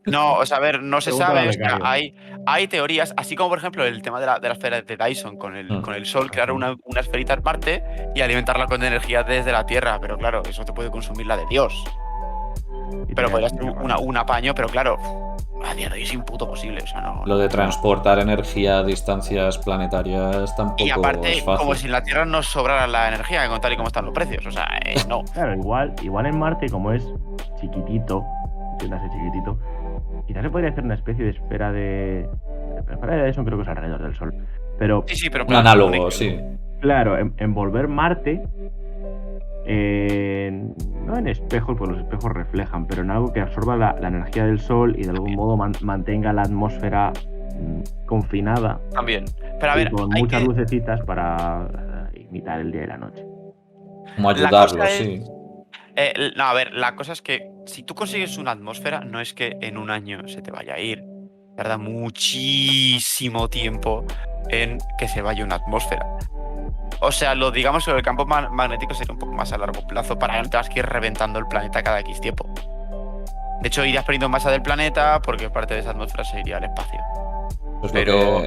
C: No, o sea, a ver, no se
B: Pregúntale
C: sabe.
B: a
C: O sea,
B: becario.
C: hay teorías, así como por ejemplo el tema de la esfera de Dyson con el Sol, crear una esferita en Marte y alimentarla con energía desde la Tierra. Pero claro, eso te puede consumir la de Dios. Pero podría ser un apaño, pero claro, a día de hoy es imposible. O sea, no.
A: Lo de transportar energía a distancias planetarias tampoco
C: Y aparte,
A: es fácil.
C: como si en la Tierra nos sobrara la energía, con tal y como están los precios. O sea, no.
B: Claro, igual en Marte, como es chiquitito, entiéndase chiquitito, quizás se podría hacer una especie de esfera de. La esfera de Dyson creo que es alrededor del Sol. Pero,
C: Sí, pero
A: Un análogo, sí.
B: claro, envolver Marte no en espejos, pues los espejos reflejan, pero en algo que absorba la energía del Sol y de algún modo mantenga la atmósfera confinada
C: También. Pero a
B: y
C: ver,
B: con
C: hay
B: muchas
C: que-
B: lucecitas para imitar el día y la noche.
A: Como
C: La
A: ayudarlo,
C: cosa es-
A: sí.
C: no, a ver, la cosa es que si tú consigues una atmósfera, no es que en un año se te vaya a ir. Tarda muchísimo tiempo en que se vaya una atmósfera. O sea, digamos que el campo magnético sería un poco más a largo plazo para que no tengas que ir reventando el planeta cada X tiempo. De hecho, irías perdiendo masa del planeta porque parte de esa atmósfera se iría al espacio.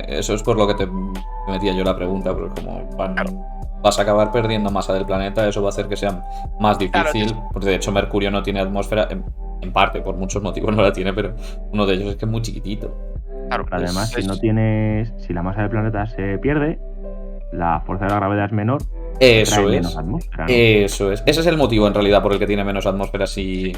A: Eso es por lo que te metía yo la pregunta, porque como vas a acabar perdiendo masa del planeta, eso va a hacer que sea más difícil. Porque de hecho Mercurio no tiene atmósfera, en parte, por muchos motivos no la tiene, pero uno de ellos es que es muy chiquitito.
C: Claro,
B: Además, si la masa del planeta se pierde, la fuerza de la gravedad es menor.
A: Eso
B: trae
A: es.
B: menos atmósfera, ¿no?
A: Eso es. Ese es el motivo en realidad por el que tiene menos atmósfera si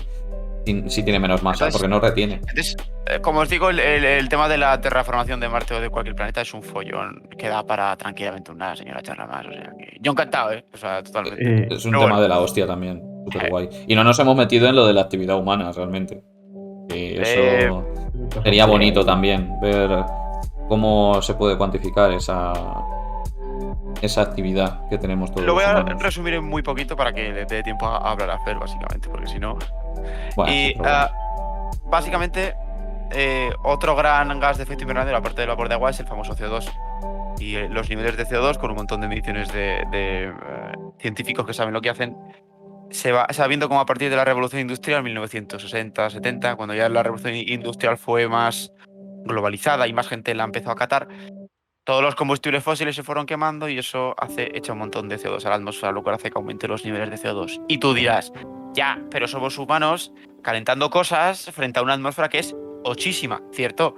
A: tiene menos masa,
C: Entonces,
A: porque no retiene.
C: Entonces, como os digo, el tema de la terraformación de Marte o de cualquier planeta es un follón que da para tranquilamente una señora charla más. O sea, que yo encantado, ¿eh? O sea, totalmente.
A: Es un
C: Pero
A: tema
C: bueno.
A: de la hostia también, súper guay. Y no nos hemos metido en lo de la actividad humana, realmente. Que eso sería bonito también, ver cómo se puede cuantificar esa actividad que tenemos todos
C: Lo voy
A: los
C: a
A: humanos.
C: resumir en muy poquito para que le dé tiempo a hablar a Fer, básicamente, porque si no.
A: Bueno,
C: Y
A: sin problema.
C: básicamente, otro gran gas de efecto invernadero, aparte del vapor de agua, es el famoso CO2. Y los niveles de CO2, con un montón de mediciones de científicos que saben lo que hacen, se va viendo como a partir de la revolución industrial, 1960-70, cuando ya la revolución industrial fue más globalizada y más gente la empezó a catar, todos los combustibles fósiles se fueron quemando y eso echa un montón de CO2 a la atmósfera, lo cual hace que aumente los niveles de CO2. Y tú dirás, ya, pero somos humanos calentando cosas frente a una atmósfera que es muchísima, ¿cierto?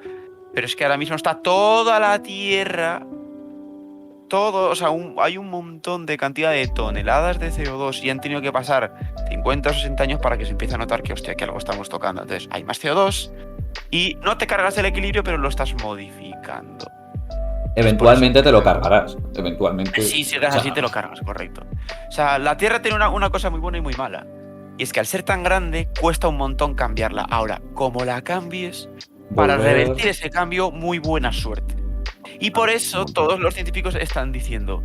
C: Pero es que ahora mismo está toda la Tierra, o sea, hay un montón de cantidad de toneladas de CO2 y han tenido que pasar 50 o 60 años para que se empiece a notar que, hostia, que algo estamos tocando. Entonces, hay más CO2 y no te cargas el equilibrio, pero lo estás modificando.
A: Eventualmente te lo cargarás. Eventualmente.
C: Sí, si eres así te lo cargas, correcto. O sea, la Tierra tiene una cosa muy buena y muy mala. Y es que al ser tan grande, cuesta un montón cambiarla. Ahora, como la cambies, para revertir ese cambio, muy buena suerte. Y por eso todos los científicos están diciendo,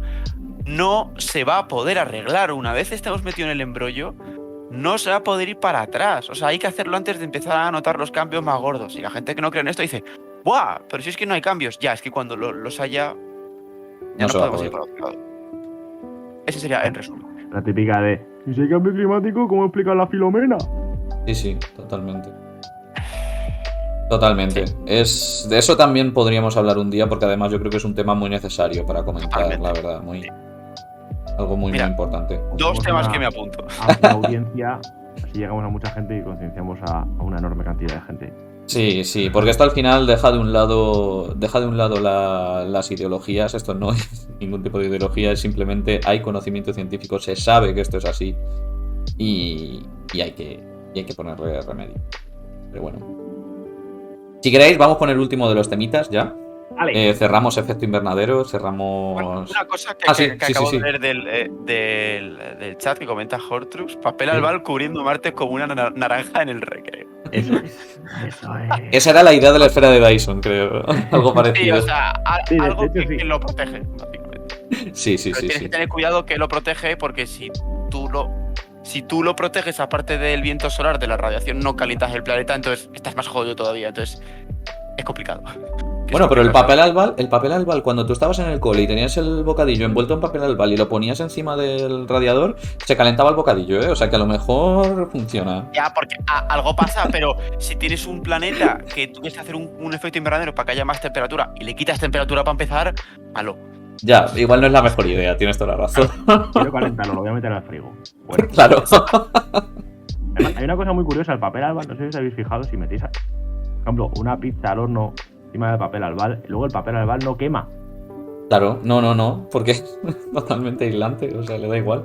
C: no se va a poder arreglar. Una vez estemos metidos en el embrollo, no se va a poder ir para atrás. O sea, hay que hacerlo antes de empezar a notar los cambios más gordos. Y la gente que no cree en esto dice, ¡buah! Pero si es que no hay cambios. Ya, es que cuando los haya, ya no podemos ir para otro lado. Ese sería el resumen.
B: La típica de, ¿y si hay cambio climático, cómo explica la Filomena?
A: Sí, totalmente. Totalmente. De eso también podríamos hablar un día, porque además yo creo que es un tema muy necesario para comentar, la verdad. Algo muy importante.
C: Dos temas que me apunto.
B: Amplia audiencia, así llegamos a mucha gente y concienciamos a una enorme cantidad de gente.
A: Sí, porque esto al final deja de un lado las ideologías. Esto no es ningún tipo de ideología, es simplemente hay conocimiento científico, se sabe que esto es así y hay que ponerle remedio. Pero bueno. Si queréis, vamos con el último de los temitas ya. Vale. Cerramos efecto invernadero, cerramos...
C: Bueno, una cosa que acabo de ver del chat que comenta Hortrux, papel albal cubriendo Marte como una naranja en el recreo.
B: Eso es.
A: Esa era la idea de la esfera de Dyson, creo. Algo parecido.
C: Sí, o sea, algo que lo protege, básicamente.
A: Sí.
C: Pero tienes que tener cuidado que lo protege, porque si tú lo proteges, aparte del viento solar, de la radiación, no calientas el planeta, entonces estás más jodido todavía. Entonces es complicado.
A: Bueno, pero el papel albal, cuando tú estabas en el cole y tenías el bocadillo envuelto en papel albal y lo ponías encima del radiador, se calentaba el bocadillo, ¿eh? O sea que a lo mejor funciona.
C: Ya, porque algo pasa, pero si tienes un planeta que tú quieres hacer un efecto invernadero para que haya más temperatura y le quitas temperatura para empezar, malo.
A: Ya, igual no es la mejor idea, tienes toda la razón.
B: Quiero calentarlo, lo voy a meter al frigo. Bueno.
A: Claro.
B: Además, hay una cosa muy curiosa, el papel albal, no sé si os habéis fijado, si metéis, por ejemplo, una pizza al horno encima del papel albal, y luego el papel albal no quema.
A: Claro, no, porque es totalmente aislante, o sea, le da igual.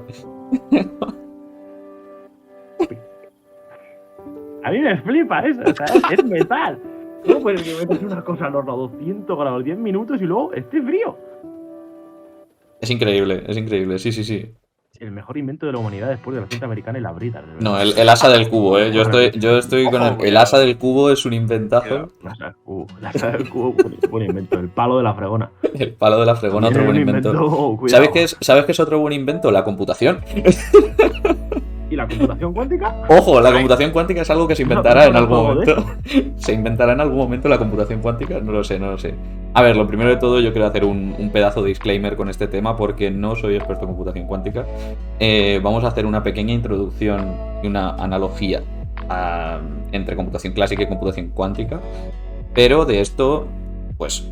B: A mí me flipa eso, o sea, es metal. No puedes que metes una cosa al horno a 200 grados 10 minutos y luego esté frío.
A: Es increíble, sí.
B: El mejor invento de la humanidad después de la cinta americana y la brida.
A: No, el asa del cubo, ¿eh? Yo estoy con el asa del cubo, es un inventazo.
B: El asa del cubo, buen invento. El palo de la fregona.
A: El palo de la fregona, otro buen invento. ¿Sabes qué es otro buen invento? La computación.
B: ¿Y la computación cuántica?
A: Ojo, la computación cuántica es algo que se inventará en algún momento. ¿Se inventará en algún momento la computación cuántica? No lo sé. A ver, lo primero de todo, yo quiero hacer un pedazo de disclaimer con este tema porque no soy experto en computación cuántica. Vamos a hacer una pequeña introducción y una analogía entre computación clásica y computación cuántica. Pero de esto, pues...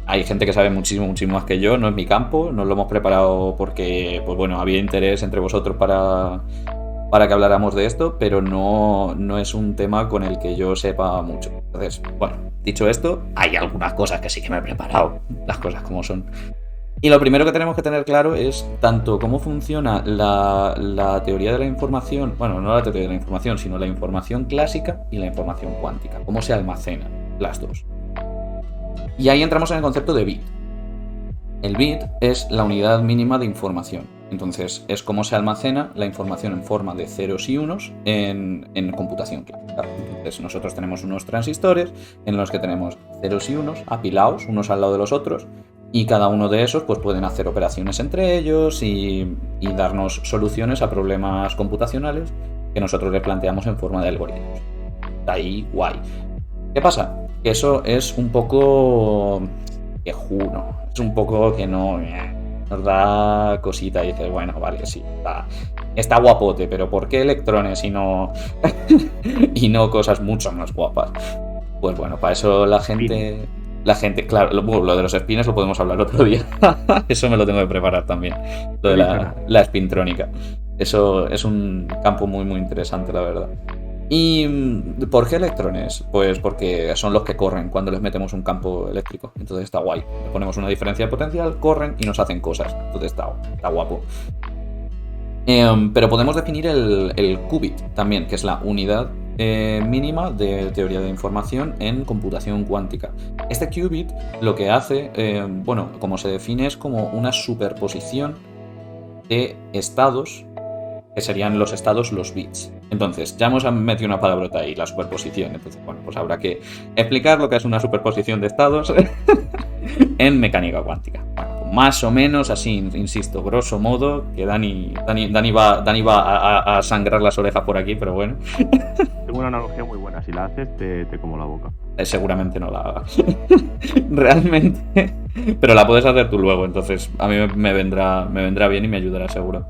A: hay gente que sabe muchísimo más que yo, no es mi campo, nos lo hemos preparado porque, pues bueno, había interés entre vosotros para que habláramos de esto, pero no es un tema con el que yo sepa mucho. Entonces, bueno, dicho esto, hay algunas cosas que sí que me he preparado, las cosas como son. Y lo primero que tenemos que tener claro es tanto cómo funciona la teoría de la información, bueno, no la teoría de la información, sino la información clásica y la información cuántica, cómo se almacenan las dos. Y ahí entramos en el concepto de bit. El bit es la unidad mínima de información. Entonces, es cómo se almacena la información en forma de ceros y unos en computación clásica. Entonces, nosotros tenemos unos transistores en los que tenemos ceros y unos apilados, unos al lado de los otros, y cada uno de esos pues, pueden hacer operaciones entre ellos y darnos soluciones a problemas computacionales que nosotros le planteamos en forma de algoritmos. Está ahí guay. ¿Qué pasa? Que eso es un poco quejuno, es un poco que no nos da cosita y dices, bueno, vale, sí, está guapote, pero ¿por qué electrones y no cosas mucho más guapas? Pues bueno, para eso la gente, claro, lo de los spins lo podemos hablar otro día. Eso me lo tengo que preparar también, lo de la spintrónica. Eso es un campo muy interesante, la verdad. ¿Y por qué electrones? Pues porque son los que corren cuando les metemos un campo eléctrico. Entonces está guay. Le ponemos una diferencia de potencial, corren y nos hacen cosas. Entonces está guapo. Pero podemos definir el qubit también, que es la unidad mínima de teoría de información en computación cuántica. Este qubit lo que hace, como se define, es como una superposición de estados que serían los estados, los bits. Entonces, ya hemos metido una palabrota ahí, la superposición. Entonces, bueno, pues habrá que explicar lo que es una superposición de estados en mecánica cuántica. Bueno, pues más o menos así, insisto, grosso modo, que Dani va a sangrar las orejas por aquí, pero bueno.
B: Tengo una analogía muy buena, si la haces te como la boca.
A: Seguramente no la hagas. Realmente. Pero la puedes hacer tú luego, entonces a mí me vendrá bien y me ayudará seguro.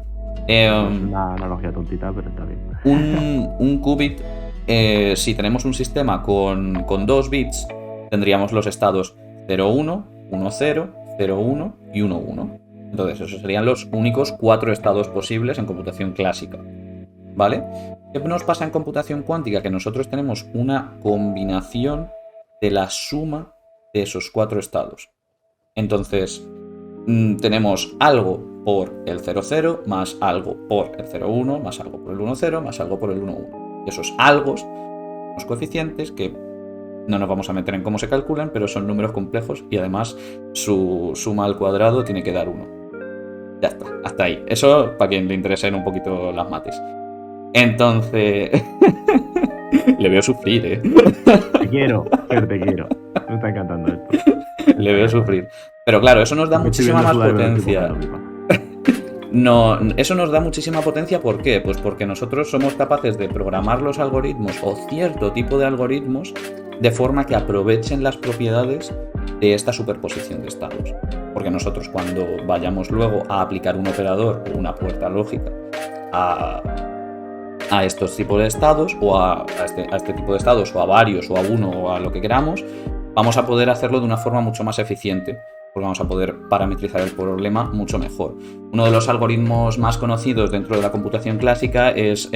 B: Es una analogía tontita, pero está bien.
A: Un qubit, si tenemos un sistema con 2 bits, tendríamos los estados 0,1, 1,0, 0,1 y 1,1. Entonces, esos serían los únicos 4 estados posibles en computación clásica. ¿Vale? ¿Qué nos pasa en computación cuántica? Que nosotros tenemos una combinación de la suma de esos 4 estados. Entonces, tenemos algo por el 0,0 más algo por el 0,1 más algo por el 1,0 más algo por el 1,1. Y esos algos, los coeficientes que no nos vamos a meter en cómo se calculan, pero son números complejos y además su suma al cuadrado tiene que dar 1. Ya está, hasta ahí. Eso para quien le interesen un poquito las mates. Entonces... Le veo sufrir, ¿eh?
B: Te quiero. Me está encantando esto.
A: Le veo sufrir. Pero claro, eso nos da muchísima más potencia. No, eso nos da muchísima potencia, ¿por qué? Pues porque nosotros somos capaces de programar los algoritmos o cierto tipo de algoritmos de forma que aprovechen las propiedades de esta superposición de estados. Porque nosotros cuando vayamos luego a aplicar un operador o una puerta lógica a estos tipos de estados o a este tipo de estados o a varios o a uno o a lo que queramos, vamos a poder hacerlo de una forma mucho más eficiente, porque vamos a poder parametrizar el problema mucho mejor. Uno de los algoritmos más conocidos dentro de la computación clásica es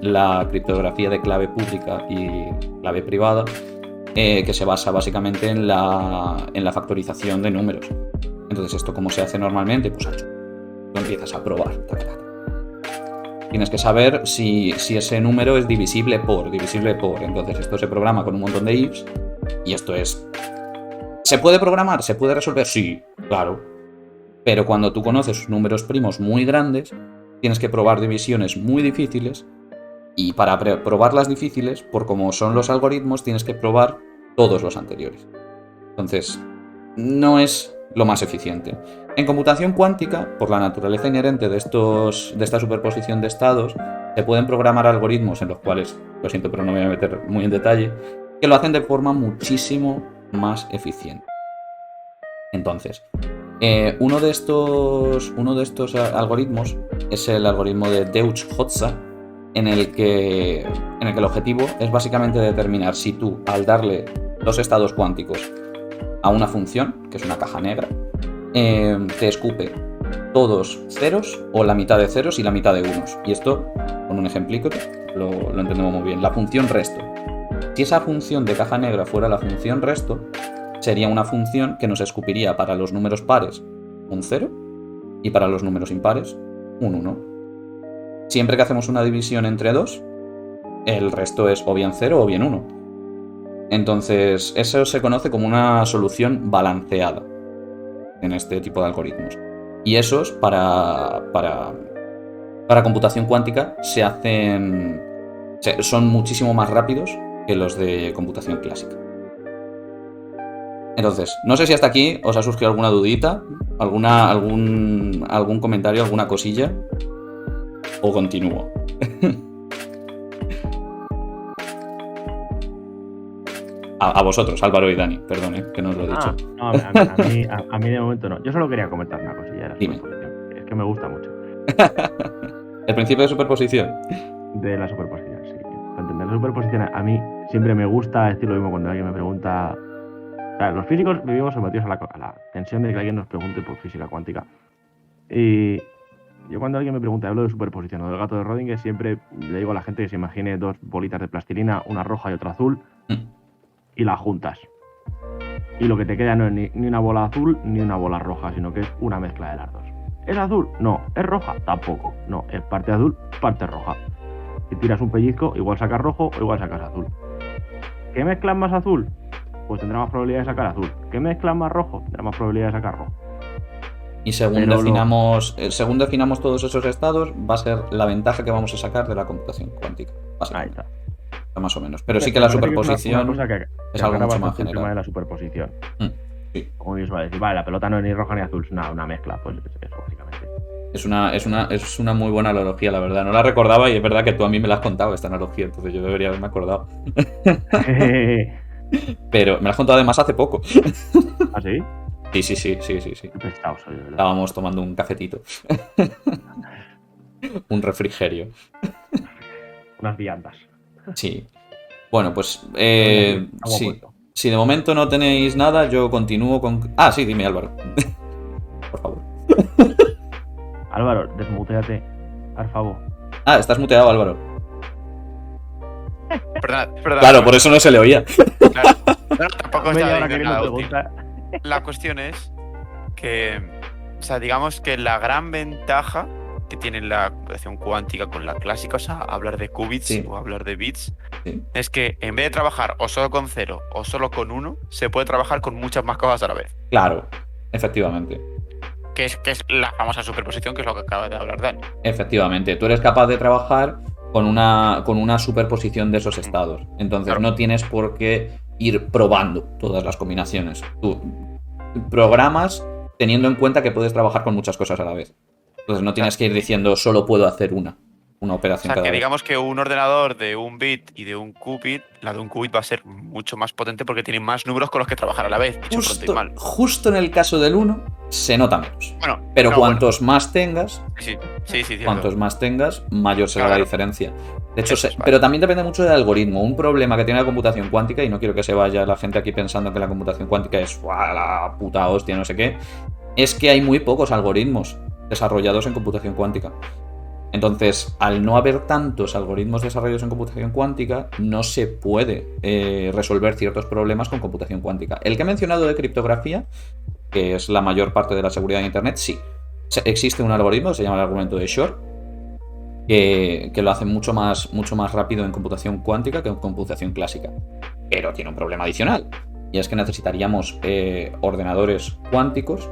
A: la criptografía de clave pública y clave privada, que se basa básicamente en la factorización de números. Entonces, ¿esto cómo se hace normalmente? Pues tú empiezas a probar. Tienes que saber si ese número es divisible por. Entonces, esto se programa con un montón de ifs y esto es... ¿Se puede programar? ¿Se puede resolver? Sí, claro. Pero cuando tú conoces números primos muy grandes, tienes que probar divisiones muy difíciles y para probar las difíciles, por como son los algoritmos, tienes que probar todos los anteriores. Entonces, no es lo más eficiente. En computación cuántica, por la naturaleza inherente de esta superposición de estados, se pueden programar algoritmos en los cuales, lo siento, pero no me voy a meter muy en detalle, que lo hacen de forma muchísimo más eficiente. Entonces, uno de estos algoritmos es el algoritmo de Deutsch-Hotza, en el que el objetivo es básicamente determinar si tú, al darle 2 estados cuánticos a una función, que es una caja negra, te escupe todos ceros o la mitad de ceros y la mitad de unos. Y esto, con un ejemplico, lo entendemos muy bien. La función resto. Si esa función de caja negra fuera la función resto, sería una función que nos escupiría para los números pares un 0 y para los números impares un 1. Siempre que hacemos una división entre 2, el resto es o bien 0 o bien 1. Entonces, eso se conoce como una solución balanceada en este tipo de algoritmos. Y esos, para computación cuántica, son muchísimo más rápidos que los de computación clásica. Entonces, no sé si hasta aquí os ha surgido alguna dudita, algún comentario, alguna cosilla, o continúo. A vosotros, Álvaro y Dani, perdón, que no os lo he dicho.
B: No, a mí de momento no. Yo solo quería comentar una cosilla.
A: Dime.
B: Es que me gusta mucho.
A: ¿El principio de superposición?
B: De la superposición, sí. Para entender la superposición, a mí siempre me gusta decir lo mismo cuando alguien me pregunta. Claro, los físicos vivimos sometidos a la tensión de que alguien nos pregunte por física cuántica. Y yo cuando alguien me pregunta, hablo de superposición o del gato de Rödingen, siempre le digo a la gente que se imagine 2 bolitas de plastilina, una roja y otra azul, y las juntas. Y lo que te queda no es ni una bola azul ni una bola roja, sino que es una mezcla de las dos. ¿Es azul? No. ¿Es roja? Tampoco. No, es parte azul, parte roja. Si tiras un pellizco, igual sacas rojo o igual sacas azul. ¿Qué mezclas más azul? Pues tendrá más probabilidad de sacar azul. ¿Qué mezclas más rojo? Tendrá más probabilidad de sacar rojo.
A: Y según definamos todos esos estados, va a ser la ventaja que vamos a sacar de la computación cuántica.
B: Ahí está.
A: Más o menos. Pero sí que la superposición
B: una cosa que
A: es algo mucho más
B: el tema de
A: general.
B: la superposición.
A: Sí.
B: Como mismo decir, vale, la pelota no es ni roja ni azul, es una mezcla. Pues eso, básicamente.
A: Es una muy buena analogía, la verdad. No la recordaba y es verdad que tú a mí me la has contado esta analogía, entonces yo debería haberme acordado. Pero me la has contado además hace poco.
B: ¿Ah, sí?
A: Sí.
B: Qué pesado soy, de verdad.
A: Estábamos tomando un cafetito. Un refrigerio.
B: Unas viandas.
A: Sí. Bueno, pues
B: Agua
A: sí.
B: puesto.
A: Si de momento no tenéis nada, yo continúo con... Ah, sí, dime, Álvaro. Por favor.
B: Álvaro, desmuteate, por favor.
A: Ah, estás muteado, Álvaro.
C: Perdón.
A: Claro, por eso no se le oía.
C: Claro. No, tampoco
B: Media
C: estaba
B: hora
C: diciendo
B: queriendo
C: nada útil.
B: preguntar.
C: La cuestión es que, o sea, digamos que la gran ventaja que tiene la computación cuántica con la clásica, o sea, hablar de qubits
A: Sí.
C: o hablar de bits,
A: Sí.
C: es que en vez de trabajar o solo con 0 o solo con 1, se puede trabajar con muchas más cosas a la vez.
A: Claro, efectivamente.
C: Que es la famosa superposición, que es lo que acaba de hablar Dani.
A: Efectivamente. Tú eres capaz de trabajar con una superposición de esos estados. Entonces
C: Claro.
A: no tienes por qué ir probando todas las combinaciones. Tú programas teniendo en cuenta que puedes trabajar con muchas cosas a la vez. Entonces no tienes que ir diciendo solo puedo hacer una
C: O
A: operación
C: sea,
A: cada
C: que
A: vez.
C: digamos que un ordenador de un bit y de un qubit, la de un qubit va a ser mucho más potente porque tiene más números con los que trabajar a la vez, dicho pronto y mal.
A: Justo en el caso del 1 se nota menos.
C: Bueno,
A: Pero
C: no,
A: cuantos más tengas,
C: Sí, cierto.
A: cuantos más tengas, mayor será la
C: Claro.
A: diferencia. De hecho,
C: Eso es, vale.
A: pero también depende mucho del algoritmo. Un problema que tiene la computación cuántica, y no quiero que se vaya la gente aquí pensando que la computación cuántica es ¡guau, la puta hostia, no sé qué, es que hay muy pocos algoritmos desarrollados en computación cuántica. Entonces, al no haber tantos algoritmos desarrollados en computación cuántica, no se puede resolver ciertos problemas con computación cuántica. El que he mencionado de criptografía, que es la mayor parte de la seguridad de Internet, sí. Existe un algoritmo, se llama el argumento de Shor, que lo hace mucho más rápido en computación cuántica que en computación clásica. Pero tiene un problema adicional, y es que necesitaríamos ordenadores cuánticos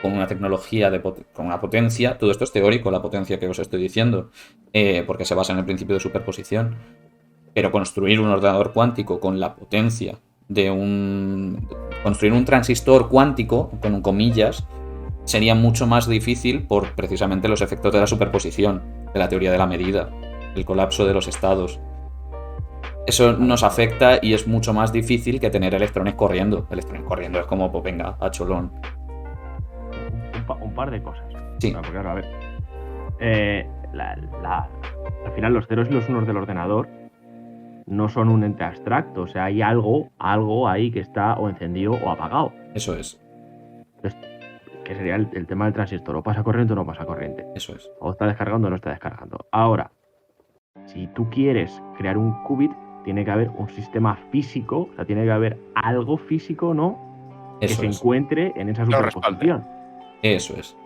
A: con una tecnología con una potencia. Todo esto es teórico, la potencia que os estoy diciendo, porque se basa en el principio de superposición. Pero construir un ordenador cuántico con la potencia construir un transistor cuántico, con comillas, sería mucho más difícil por precisamente los efectos de la superposición, de la teoría de la medida, el colapso de los estados. Eso nos afecta y es mucho más difícil que tener electrones corriendo. Electrones corriendo es como, pues venga, a cholón.
B: Un par de cosas.
A: Sí.
B: Porque, claro, a ver. Al final, los ceros y los unos del ordenador no son un ente abstracto. O sea, hay algo ahí que está o encendido o apagado.
A: Eso es.
B: Que sería el tema del transistor. O pasa corriente o no pasa corriente.
A: Eso es.
B: O está descargando o no está descargando. Ahora, si tú quieres crear un qubit, tiene que haber un sistema físico. O sea, tiene que haber algo físico, ¿no? Que
A: Eso
B: se
A: es.
B: encuentre en esa
C: Lo
B: superposición.
A: Eso es.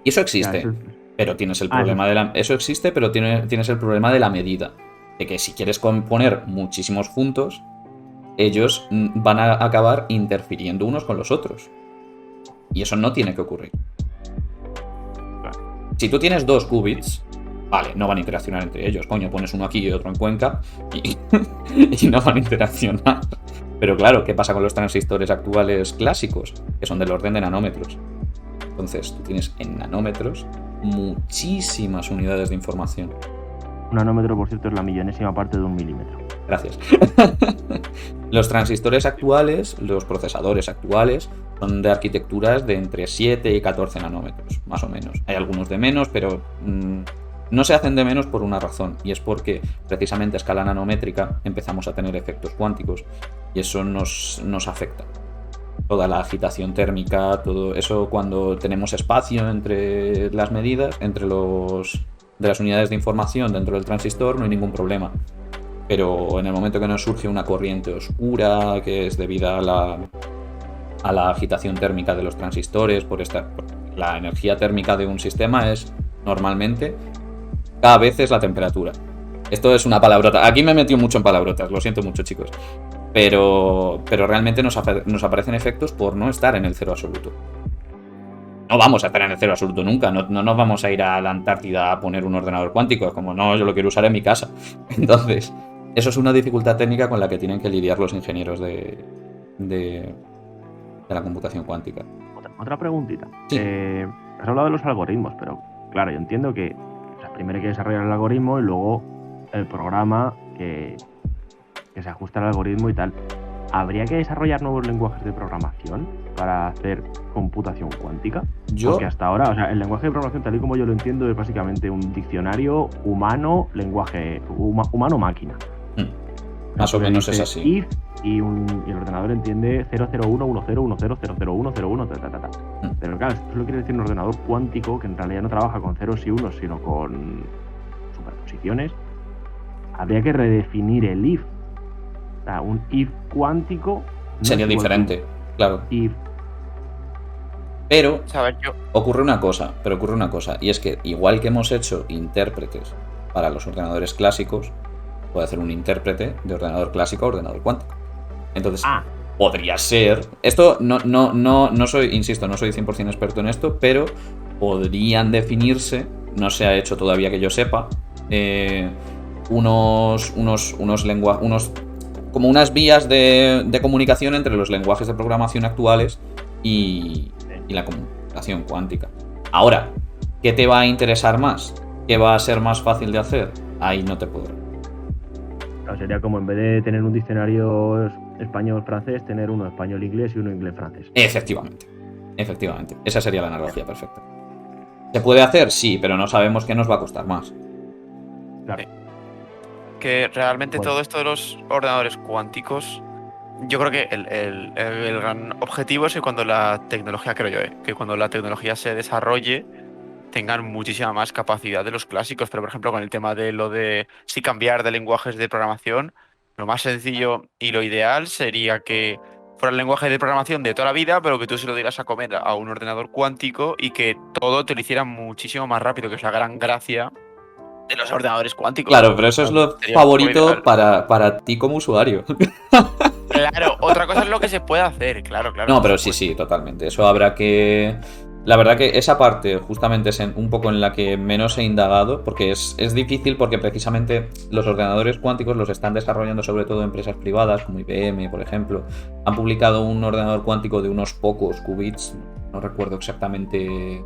A: Y eso existe.
B: O sea,
A: Pero tienes el problema de la... Eso existe, pero tienes el problema de la medida. De que si quieres componer muchísimos juntos, ellos van a acabar interfiriendo unos con los otros. Y eso no tiene que ocurrir. Si tú tienes 2 qubits, vale, no van a interaccionar entre ellos. Coño, pones uno aquí y otro en Cuenca y no van a interaccionar. Pero claro, ¿qué pasa con los transistores actuales clásicos? Que son del orden de nanómetros. Entonces, tú tienes en nanómetros muchísimas unidades de información.
B: Un nanómetro, por cierto, es la millonésima parte de un milímetro.
A: Gracias. Los transistores actuales, los procesadores actuales, son de arquitecturas de entre 7 y 14 nanómetros, más o menos. Hay algunos de menos, pero no se hacen de menos por una razón, y es porque precisamente a escala nanométrica empezamos a tener efectos cuánticos, y eso nos afecta. Toda la agitación térmica, todo eso, cuando tenemos espacio entre las medidas, de las unidades de información dentro del transistor, no hay ningún problema. Pero en el momento que nos surge una corriente oscura, que es debida a la agitación térmica de los transistores, por la energía térmica de un sistema es normalmente cada vez es la temperatura. Esto es una palabrota. Aquí me he metido mucho en palabrotas, lo siento mucho, chicos. Pero realmente nos aparecen efectos por no estar en el cero absoluto. no vamos a estar en el cero absoluto nunca. No nos vamos a ir a la Antártida a poner un ordenador cuántico. Es como, no, yo lo quiero usar en mi casa. Entonces, eso es una dificultad técnica con la que tienen que lidiar los ingenieros de la computación cuántica.
B: Otra preguntita.
A: Sí.
B: Has hablado de los algoritmos, pero claro, yo entiendo que primero hay que desarrollar el algoritmo y luego el programa que se ajusta al algoritmo y tal. ¿Habría que desarrollar nuevos lenguajes de programación para hacer computación cuántica? Porque hasta ahora, o sea, el lenguaje de programación, tal y como yo lo entiendo, es básicamente un diccionario humano-lenguaje, humano-máquina.
A: Más o menos es así.
B: If y el ordenador entiende 001, 10, 10, 001, 01, ta, ta, ta, ta. Pero claro, esto lo quiere decir un ordenador cuántico que en realidad no trabaja con ceros y unos, sino con superposiciones. Habría que redefinir el if. O sea, un if cuántico
A: sería diferente, claro.
B: If.
A: Pero ocurre una cosa, y es que igual que hemos hecho intérpretes para los ordenadores clásicos, puede hacer un intérprete de ordenador clásico a ordenador cuántico. Entonces, podría ser... Esto no soy, insisto, no soy 100% experto en esto, pero podrían definirse, no se ha hecho todavía que yo sepa, unos lenguajes, como unas vías de comunicación entre los lenguajes de programación actuales y la computación cuántica. Ahora, ¿qué te va a interesar más? ¿Qué va a ser más fácil de hacer? Ahí no te puedo.
B: Claro, sería como en vez de tener un diccionario español-francés, tener uno español-inglés y uno inglés-francés.
A: Efectivamente. Esa sería la analogía perfecta. ¿Se puede hacer? Sí, pero no sabemos qué nos va a costar más.
B: Claro.
C: Que realmente todo esto de los ordenadores cuánticos, yo creo que el gran objetivo es que cuando la tecnología, que cuando la tecnología se desarrolle, tengan muchísima más capacidad de los clásicos. Pero, por ejemplo, con el tema de lo de si cambiar de lenguajes de programación, lo más sencillo y lo ideal sería que fuera el lenguaje de programación de toda la vida, pero que tú se lo dieras a comer a un ordenador cuántico y que todo te lo hiciera muchísimo más rápido, que es la gran gracia de los ordenadores cuánticos.
A: Claro, pero eso es lo favorito para ti como usuario.
C: Claro, otra cosa es lo que se puede hacer, claro.
A: No, pero sí, totalmente. Eso habrá que... La verdad que esa parte justamente es un poco en la que menos he indagado, porque es difícil porque precisamente los ordenadores cuánticos los están desarrollando sobre todo empresas privadas, como IBM, por ejemplo. Han publicado un ordenador cuántico de unos pocos qubits, no recuerdo exactamente...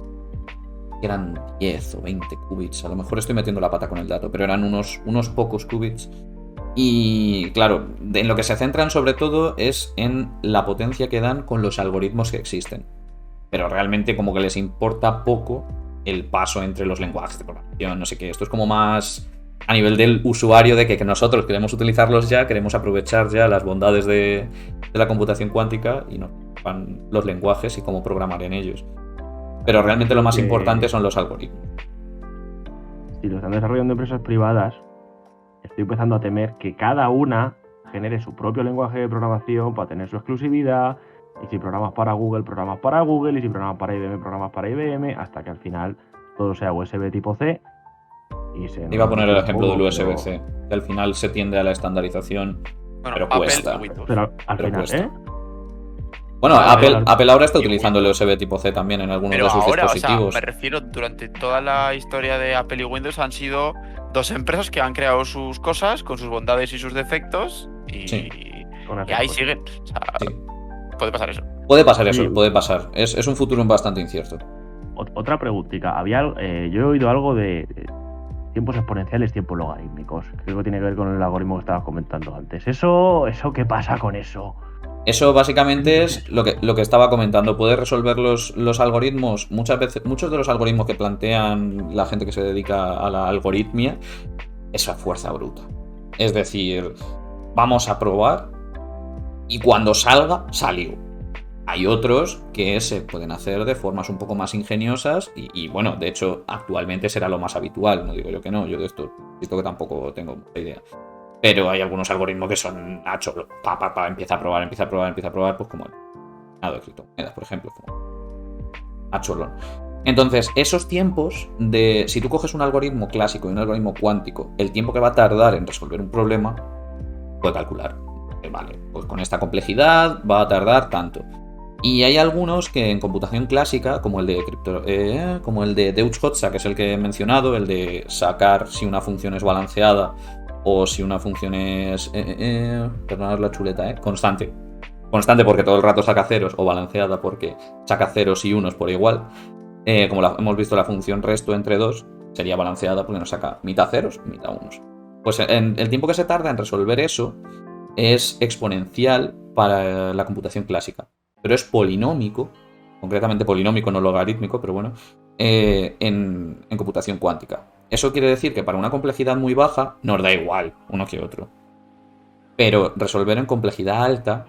A: eran 10 o 20 qubits, a lo mejor estoy metiendo la pata con el dato, pero eran unos pocos qubits. Y claro, en lo que se centran sobre todo es en la potencia que dan con los algoritmos que existen. Pero realmente como que les importa poco el paso entre los lenguajes de programación, no sé qué. Esto es como más a nivel del usuario, de que nosotros queremos utilizarlos ya, queremos aprovechar ya las bondades de la computación cuántica y nos van los lenguajes y cómo programar en ellos. Pero realmente lo más importante son los algoritmos.
B: Si lo están desarrollando empresas privadas, estoy empezando a temer que cada una genere su propio lenguaje de programación para tener su exclusividad. Y si programas para Google, programas para Google. Y si programas para IBM, programas para IBM. Hasta que al final todo sea USB tipo C.
A: Iba a poner el ejemplo del USB-C, que al final se tiende a la estandarización, pero cuesta.
B: Pero al final,
A: cuesta. Bueno, Apple ahora está utilizando el USB tipo C también en algunos de sus dispositivos.
C: O sea, me refiero, durante toda la historia de Apple y Windows han sido dos empresas que han creado sus cosas con sus bondades y sus defectos y ahí siguen. O sea, puede pasar eso.
A: Puede pasar. Es un futuro bastante incierto.
B: Otra preguntita. Yo he oído algo de tiempos exponenciales, tiempos logarítmicos. Creo que tiene que ver con el algoritmo que estabas comentando antes. ¿Eso qué pasa con eso?
A: Eso básicamente es lo que estaba comentando. Puede resolver los algoritmos. Muchos de los algoritmos que plantean la gente que se dedica a la algoritmia es a fuerza bruta. Es decir, vamos a probar y cuando salga, salió. Hay otros que se pueden hacer de formas un poco más ingeniosas y bueno, de hecho, actualmente será lo más habitual. No digo yo que no, yo de esto que tampoco tengo mucha idea. Pero hay algunos algoritmos que son empieza a probar, pues como nada de criptomonedas, por ejemplo, como a cholón. Entonces, esos tiempos si tú coges un algoritmo clásico y un algoritmo cuántico, el tiempo que va a tardar en resolver un problema, puede calcular. Vale, pues con esta complejidad va a tardar tanto. Y hay algunos que en computación clásica, como el de Deutsch-Hotza, que es el que he mencionado, el de sacar si una función es balanceada o si una función es, perdonad la chuleta, constante. Constante porque todo el rato saca ceros, o balanceada porque saca ceros y unos por igual. Como hemos visto, la función resto entre 2 sería balanceada porque nos saca mitad ceros, mitad unos. Pues el tiempo que se tarda en resolver eso es exponencial para la computación clásica, pero es polinómico, concretamente polinómico, no logarítmico, pero bueno, en computación cuántica. Eso quiere decir que para una complejidad muy baja nos da igual uno que otro. Pero resolver en complejidad alta,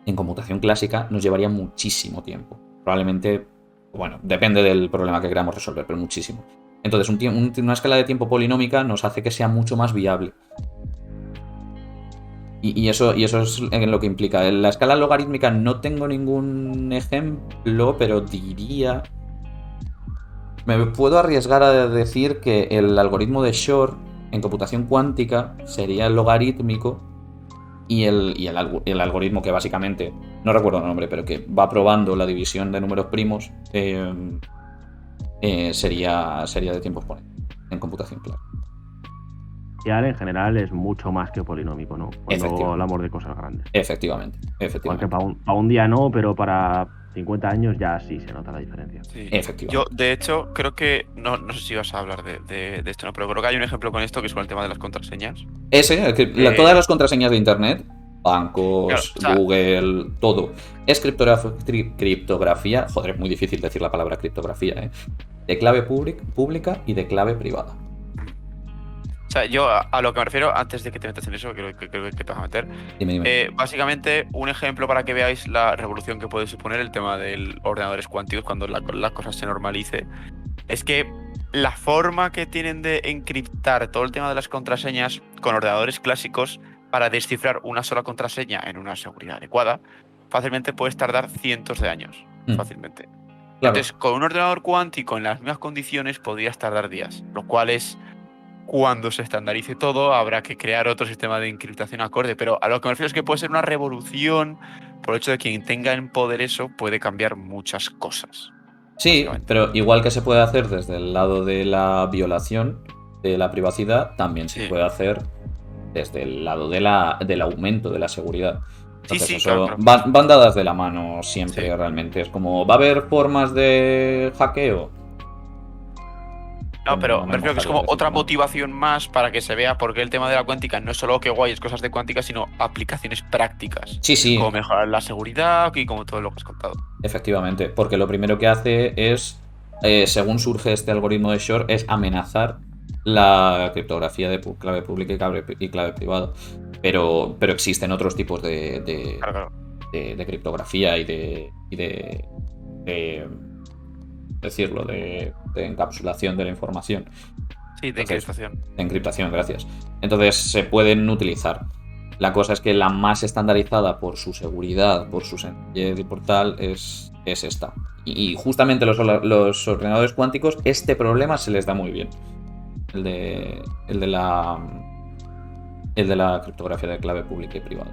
A: en computación clásica, nos llevaría muchísimo tiempo. Probablemente, bueno, depende del problema que queramos resolver, pero muchísimo. Entonces, una escala de tiempo polinómica nos hace que sea mucho más viable. Y eso es lo que implica. En la escala logarítmica no tengo ningún ejemplo, pero diría... Me puedo arriesgar a decir que el algoritmo de Shor en computación cuántica sería logarítmico y el algoritmo que básicamente, no recuerdo el nombre, pero que va probando la división de números primos, sería de tiempo exponencial en computación clásica.
B: En general es mucho más que polinómico, ¿no? Cuando hablamos de cosas grandes.
A: Efectivamente.
B: Porque para un día no, pero para 50 años ya sí se nota la diferencia.
C: Sí.
A: Efectivamente.
C: Yo, de hecho, creo que, no sé si vas a hablar de esto, ¿no? Pero creo que hay un ejemplo con esto que es con el tema de las contraseñas.
A: Todas las contraseñas de Internet, bancos,
C: claro,
A: Google, todo, es criptografía, joder, es muy difícil decir la palabra criptografía, de clave pública y de clave privada.
C: O sea, yo a lo que me refiero, antes de que te metas en eso, creo que te vas a meter.
A: Dime.
C: Básicamente, un ejemplo para que veáis la revolución que puede suponer el tema de ordenadores cuánticos cuando la cosa se normalice, es que la forma que tienen de encriptar todo el tema de las contraseñas con ordenadores clásicos para descifrar una sola contraseña en una seguridad adecuada, fácilmente puedes tardar cientos de años. Fácilmente.
A: Claro.
C: Entonces, con un ordenador cuántico en las mismas condiciones podrías tardar días, lo cual es... Cuando se estandarice todo, habrá que crear otro sistema de encriptación acorde. Pero a lo que me refiero es que puede ser una revolución por el hecho de que quien tenga en poder eso puede cambiar muchas cosas.
A: Sí, pero igual que se puede hacer desde el lado de la violación de la privacidad, también se puede hacer desde el lado del aumento de la seguridad. Entonces, claro. Van dadas de la mano siempre, realmente. Es como, ¿va a haber formas de hackeo?
C: No, pero me refiero que es como otra motivación más para que se vea por qué el tema de la cuántica no es solo que guay es cosas de cuántica, sino aplicaciones prácticas.
A: Sí.
C: Como mejorar la seguridad y como todo lo que has contado.
A: Efectivamente, porque lo primero que hace es, según surge este algoritmo de Shor, es amenazar la criptografía de clave pública y clave privada. Pero existen otros tipos de criptografía y de decirlo, de encapsulación de la información.
C: Sí, de encriptación.
A: De encriptación, gracias. Entonces se pueden utilizar. La cosa es que la más estandarizada por su seguridad, por su sencillez y por tal, es esta. Y justamente los ordenadores cuánticos, este problema se les da muy bien. El de la criptografía de clave pública y privada.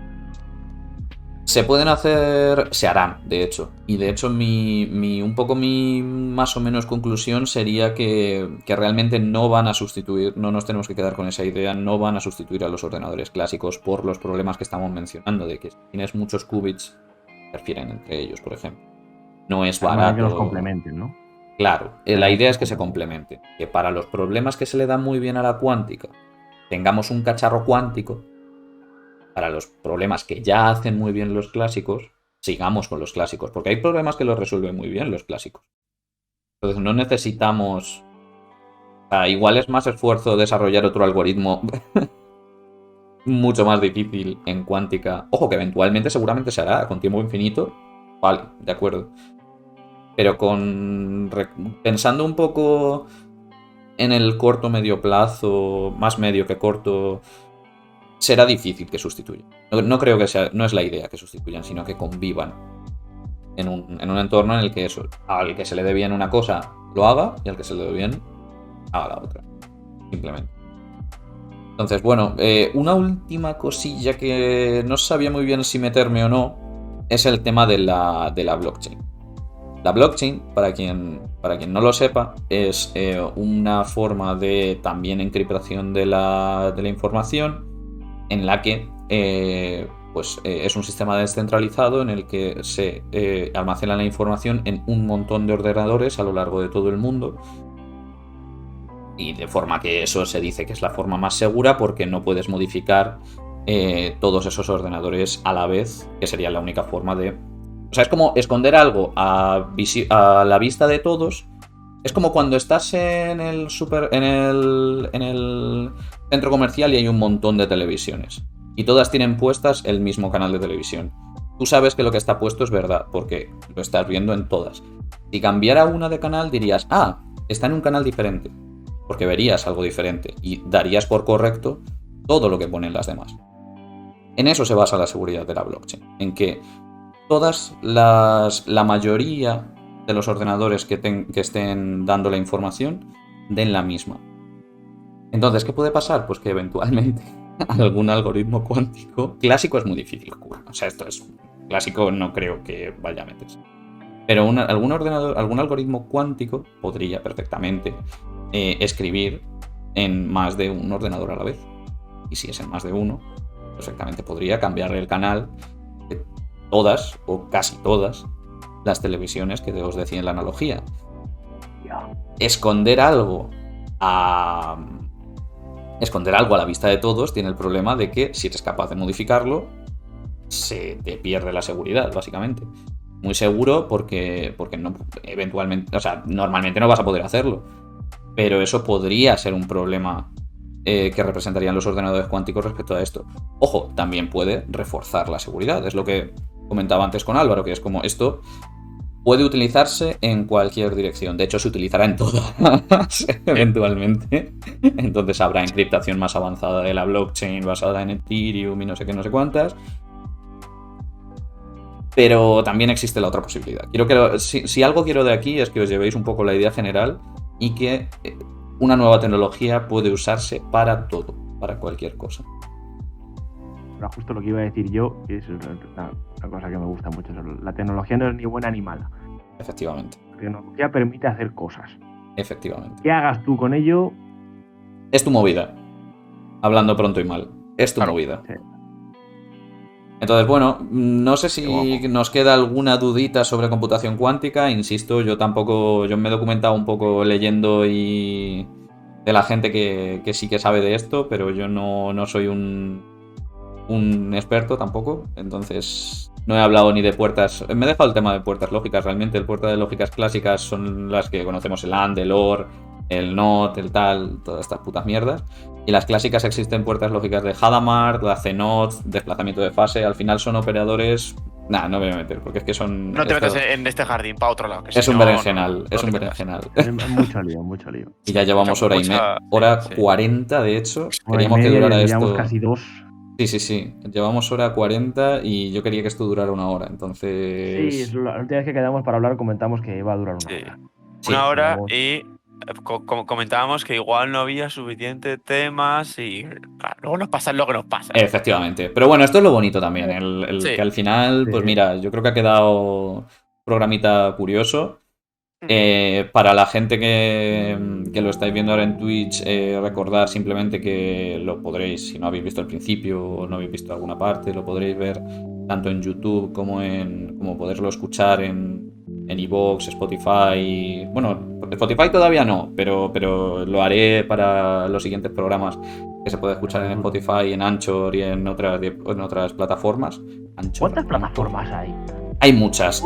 A: Se pueden hacer, se harán, de hecho. Y de hecho mi más o menos conclusión sería que realmente no van a sustituir, no nos tenemos que quedar con esa idea, no van a sustituir a los ordenadores clásicos por los problemas que estamos mencionando, de que si tienes muchos qubits, interfieren entre ellos, por ejemplo. No es barato.
B: Que los complementen, ¿no?
A: Claro, la idea es que se complementen. Que para los problemas que se le dan muy bien a la cuántica, tengamos un cacharro cuántico. Para los problemas que ya hacen muy bien los clásicos, sigamos con los clásicos, porque hay problemas que los resuelven muy bien los clásicos. Entonces no necesitamos... igual es más esfuerzo desarrollar otro algoritmo mucho más difícil en cuántica. Ojo, que eventualmente seguramente se hará con tiempo infinito. Vale, de acuerdo. Pero pensando un poco en el corto medio plazo, más medio que corto... será difícil que sustituyan. No creo que sea, no es la idea que sustituyan, sino que convivan en un entorno en el que eso, al que se le dé bien una cosa lo haga y al que se le dé bien haga la otra. Simplemente. Entonces, bueno, una última cosilla que no sabía muy bien si meterme o no, es el tema de la blockchain. La blockchain, para quien no lo sepa, es una forma de también encriptación de la información, en la que es un sistema descentralizado en el que se almacena la información en un montón de ordenadores a lo largo de todo el mundo, y de forma que eso se dice que es la forma más segura porque no puedes modificar todos esos ordenadores a la vez, que sería la única forma de... O sea, es como esconder algo a la vista de todos. Es como cuando estás en el centro comercial y hay un montón de televisiones y todas tienen puestas el mismo canal de televisión. Tú sabes que lo que está puesto es verdad porque lo estás viendo en todas. Si cambiara una de canal dirías, está en un canal diferente, porque verías algo diferente y darías por correcto todo lo que ponen las demás. En eso se basa la seguridad de la blockchain, en que la mayoría de los ordenadores que estén dando la información den la misma. Entonces, ¿qué puede pasar? Pues que eventualmente algún algoritmo cuántico... Clásico es muy difícil, o sea, esto es... Clásico no creo que vaya a meterse. Pero algún algoritmo cuántico podría perfectamente escribir en más de un ordenador a la vez. Y si es en más de uno, perfectamente podría cambiarle el canal de todas o casi todas las televisiones que os decía en la analogía. Esconder algo a la vista de todos tiene el problema de que si eres capaz de modificarlo, se te pierde la seguridad, básicamente. Muy seguro porque no, eventualmente, o sea, normalmente no vas a poder hacerlo. Pero eso podría ser un problema que representarían los ordenadores cuánticos respecto a esto. Ojo, también puede reforzar la seguridad. Es lo que comentaba antes con Álvaro, que es como esto puede utilizarse en cualquier dirección. De hecho, se utilizará en todas, eventualmente. Entonces habrá encriptación más avanzada de la blockchain basada en Ethereum y no sé qué, no sé cuántas. Pero también existe la otra posibilidad. Si algo quiero de aquí es que os llevéis un poco la idea general y que una nueva tecnología puede usarse para todo, para cualquier cosa.
B: Pero justo lo que iba a decir yo, que es una cosa que me gusta mucho, la tecnología no es ni buena ni mala.
A: Efectivamente.
B: La tecnología permite hacer cosas.
A: Efectivamente.
B: ¿Qué hagas tú con ello?
A: Es tu movida. Hablando pronto y mal. Es tu movida.
B: Sí.
A: Entonces, bueno, no sé si nos queda alguna dudita sobre computación cuántica. Insisto, yo me he documentado un poco leyendo y de la gente que sí que sabe de esto, pero yo no soy un experto tampoco. Entonces, no he hablado ni de puertas. Me he dejado el tema de puertas lógicas. Realmente, el puerta de lógicas clásicas son las que conocemos: el AND, el OR, el NOT, el tal, todas estas putas mierdas. Y las clásicas existen puertas lógicas de Hadamard, la CNOT, desplazamiento de fase. Al final son operadores... no me voy a meter, porque es que son...
C: No te metas en este jardín, para otro lado. Que
A: es un berenjenal, es un berenjenal.
B: Mucho lío.
A: Y ya llevamos hora 40, de hecho. Queríamos que durara esto...
B: Llevamos casi 2.
A: Sí. Llevamos hora 40 y yo quería que esto durara una hora, entonces...
B: Sí, la última vez que quedamos para hablar comentamos que iba a durar una hora.
A: Sí,
C: una hora y... comentábamos que igual no había suficientes temas y claro, luego nos pasa lo que nos pasa.
A: Efectivamente. Pero bueno, esto es lo bonito también,
C: Sí.
A: que al final, pues mira, yo creo que ha quedado un programita curioso. Para la gente que lo estáis viendo ahora en Twitch, recordad simplemente que lo podréis, si no habéis visto el principio o no habéis visto alguna parte, lo podréis ver tanto en YouTube como poderlo escuchar en iVoox, Spotify. Bueno, Spotify todavía no, pero lo haré para los siguientes programas, que se puede escuchar en Spotify, en Anchor y en otras plataformas.
B: ¿Cuántas plataformas hay?
A: Hay muchas,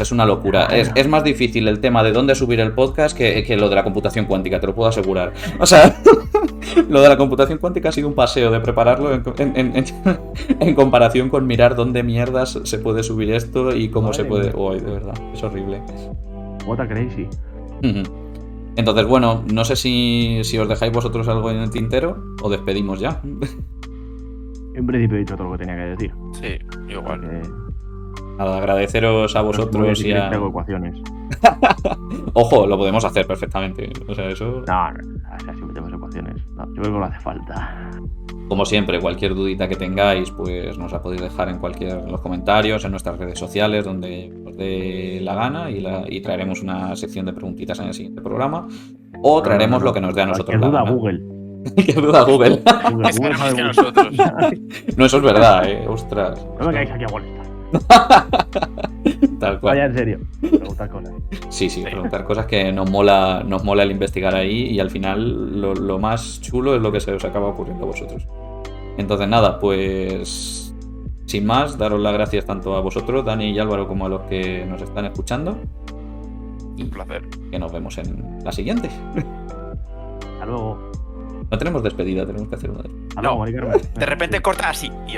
A: es una locura. Es más difícil el tema de dónde subir el podcast que lo de la computación cuántica, te lo puedo asegurar. O sea, lo de la computación cuántica ha sido un paseo de prepararlo en comparación con mirar dónde mierdas se puede subir esto y cómo se puede... Uy, de verdad, es horrible.
B: What a crazy.
A: Entonces, bueno, no sé si os dejáis vosotros algo en el tintero o despedimos ya.
B: En principio he dicho todo lo que tenía que decir.
C: Sí, igual.
A: Nada, agradeceros a vosotros y a...
B: ecuaciones.
A: Ojo, lo podemos hacer perfectamente. O sea, eso...
B: No, si metemos ecuaciones. No, yo creo que no hace falta.
A: Como siempre, cualquier dudita que tengáis, pues nos la podéis dejar en los comentarios, en nuestras redes sociales, donde os dé la gana, y traeremos una sección de preguntitas en el siguiente programa. O traeremos lo que nos dé a nosotros la
B: duda
A: gana.
B: Google.
A: ¿Qué duda Google?
B: Google
C: Esperemos
B: sabe
C: que
B: mucho.
C: nosotros.
A: No, eso es verdad, ostras.
B: No me caéis aquí a molestar.
A: Tal cual.
B: Vaya, en serio. Preguntar cosas.
A: Sí, preguntar cosas que nos mola el investigar ahí, y al final lo más chulo es lo que se os acaba ocurriendo a vosotros. Entonces nada, pues sin más, daros las gracias tanto a vosotros, Dani y Álvaro, como a los que nos están escuchando. Y
C: Un placer.
A: que nos vemos en la siguiente.
B: Hasta luego.
A: No tenemos despedida, tenemos que hacer una.
B: Hasta luego, Mari Carmen.
C: De repente corta así.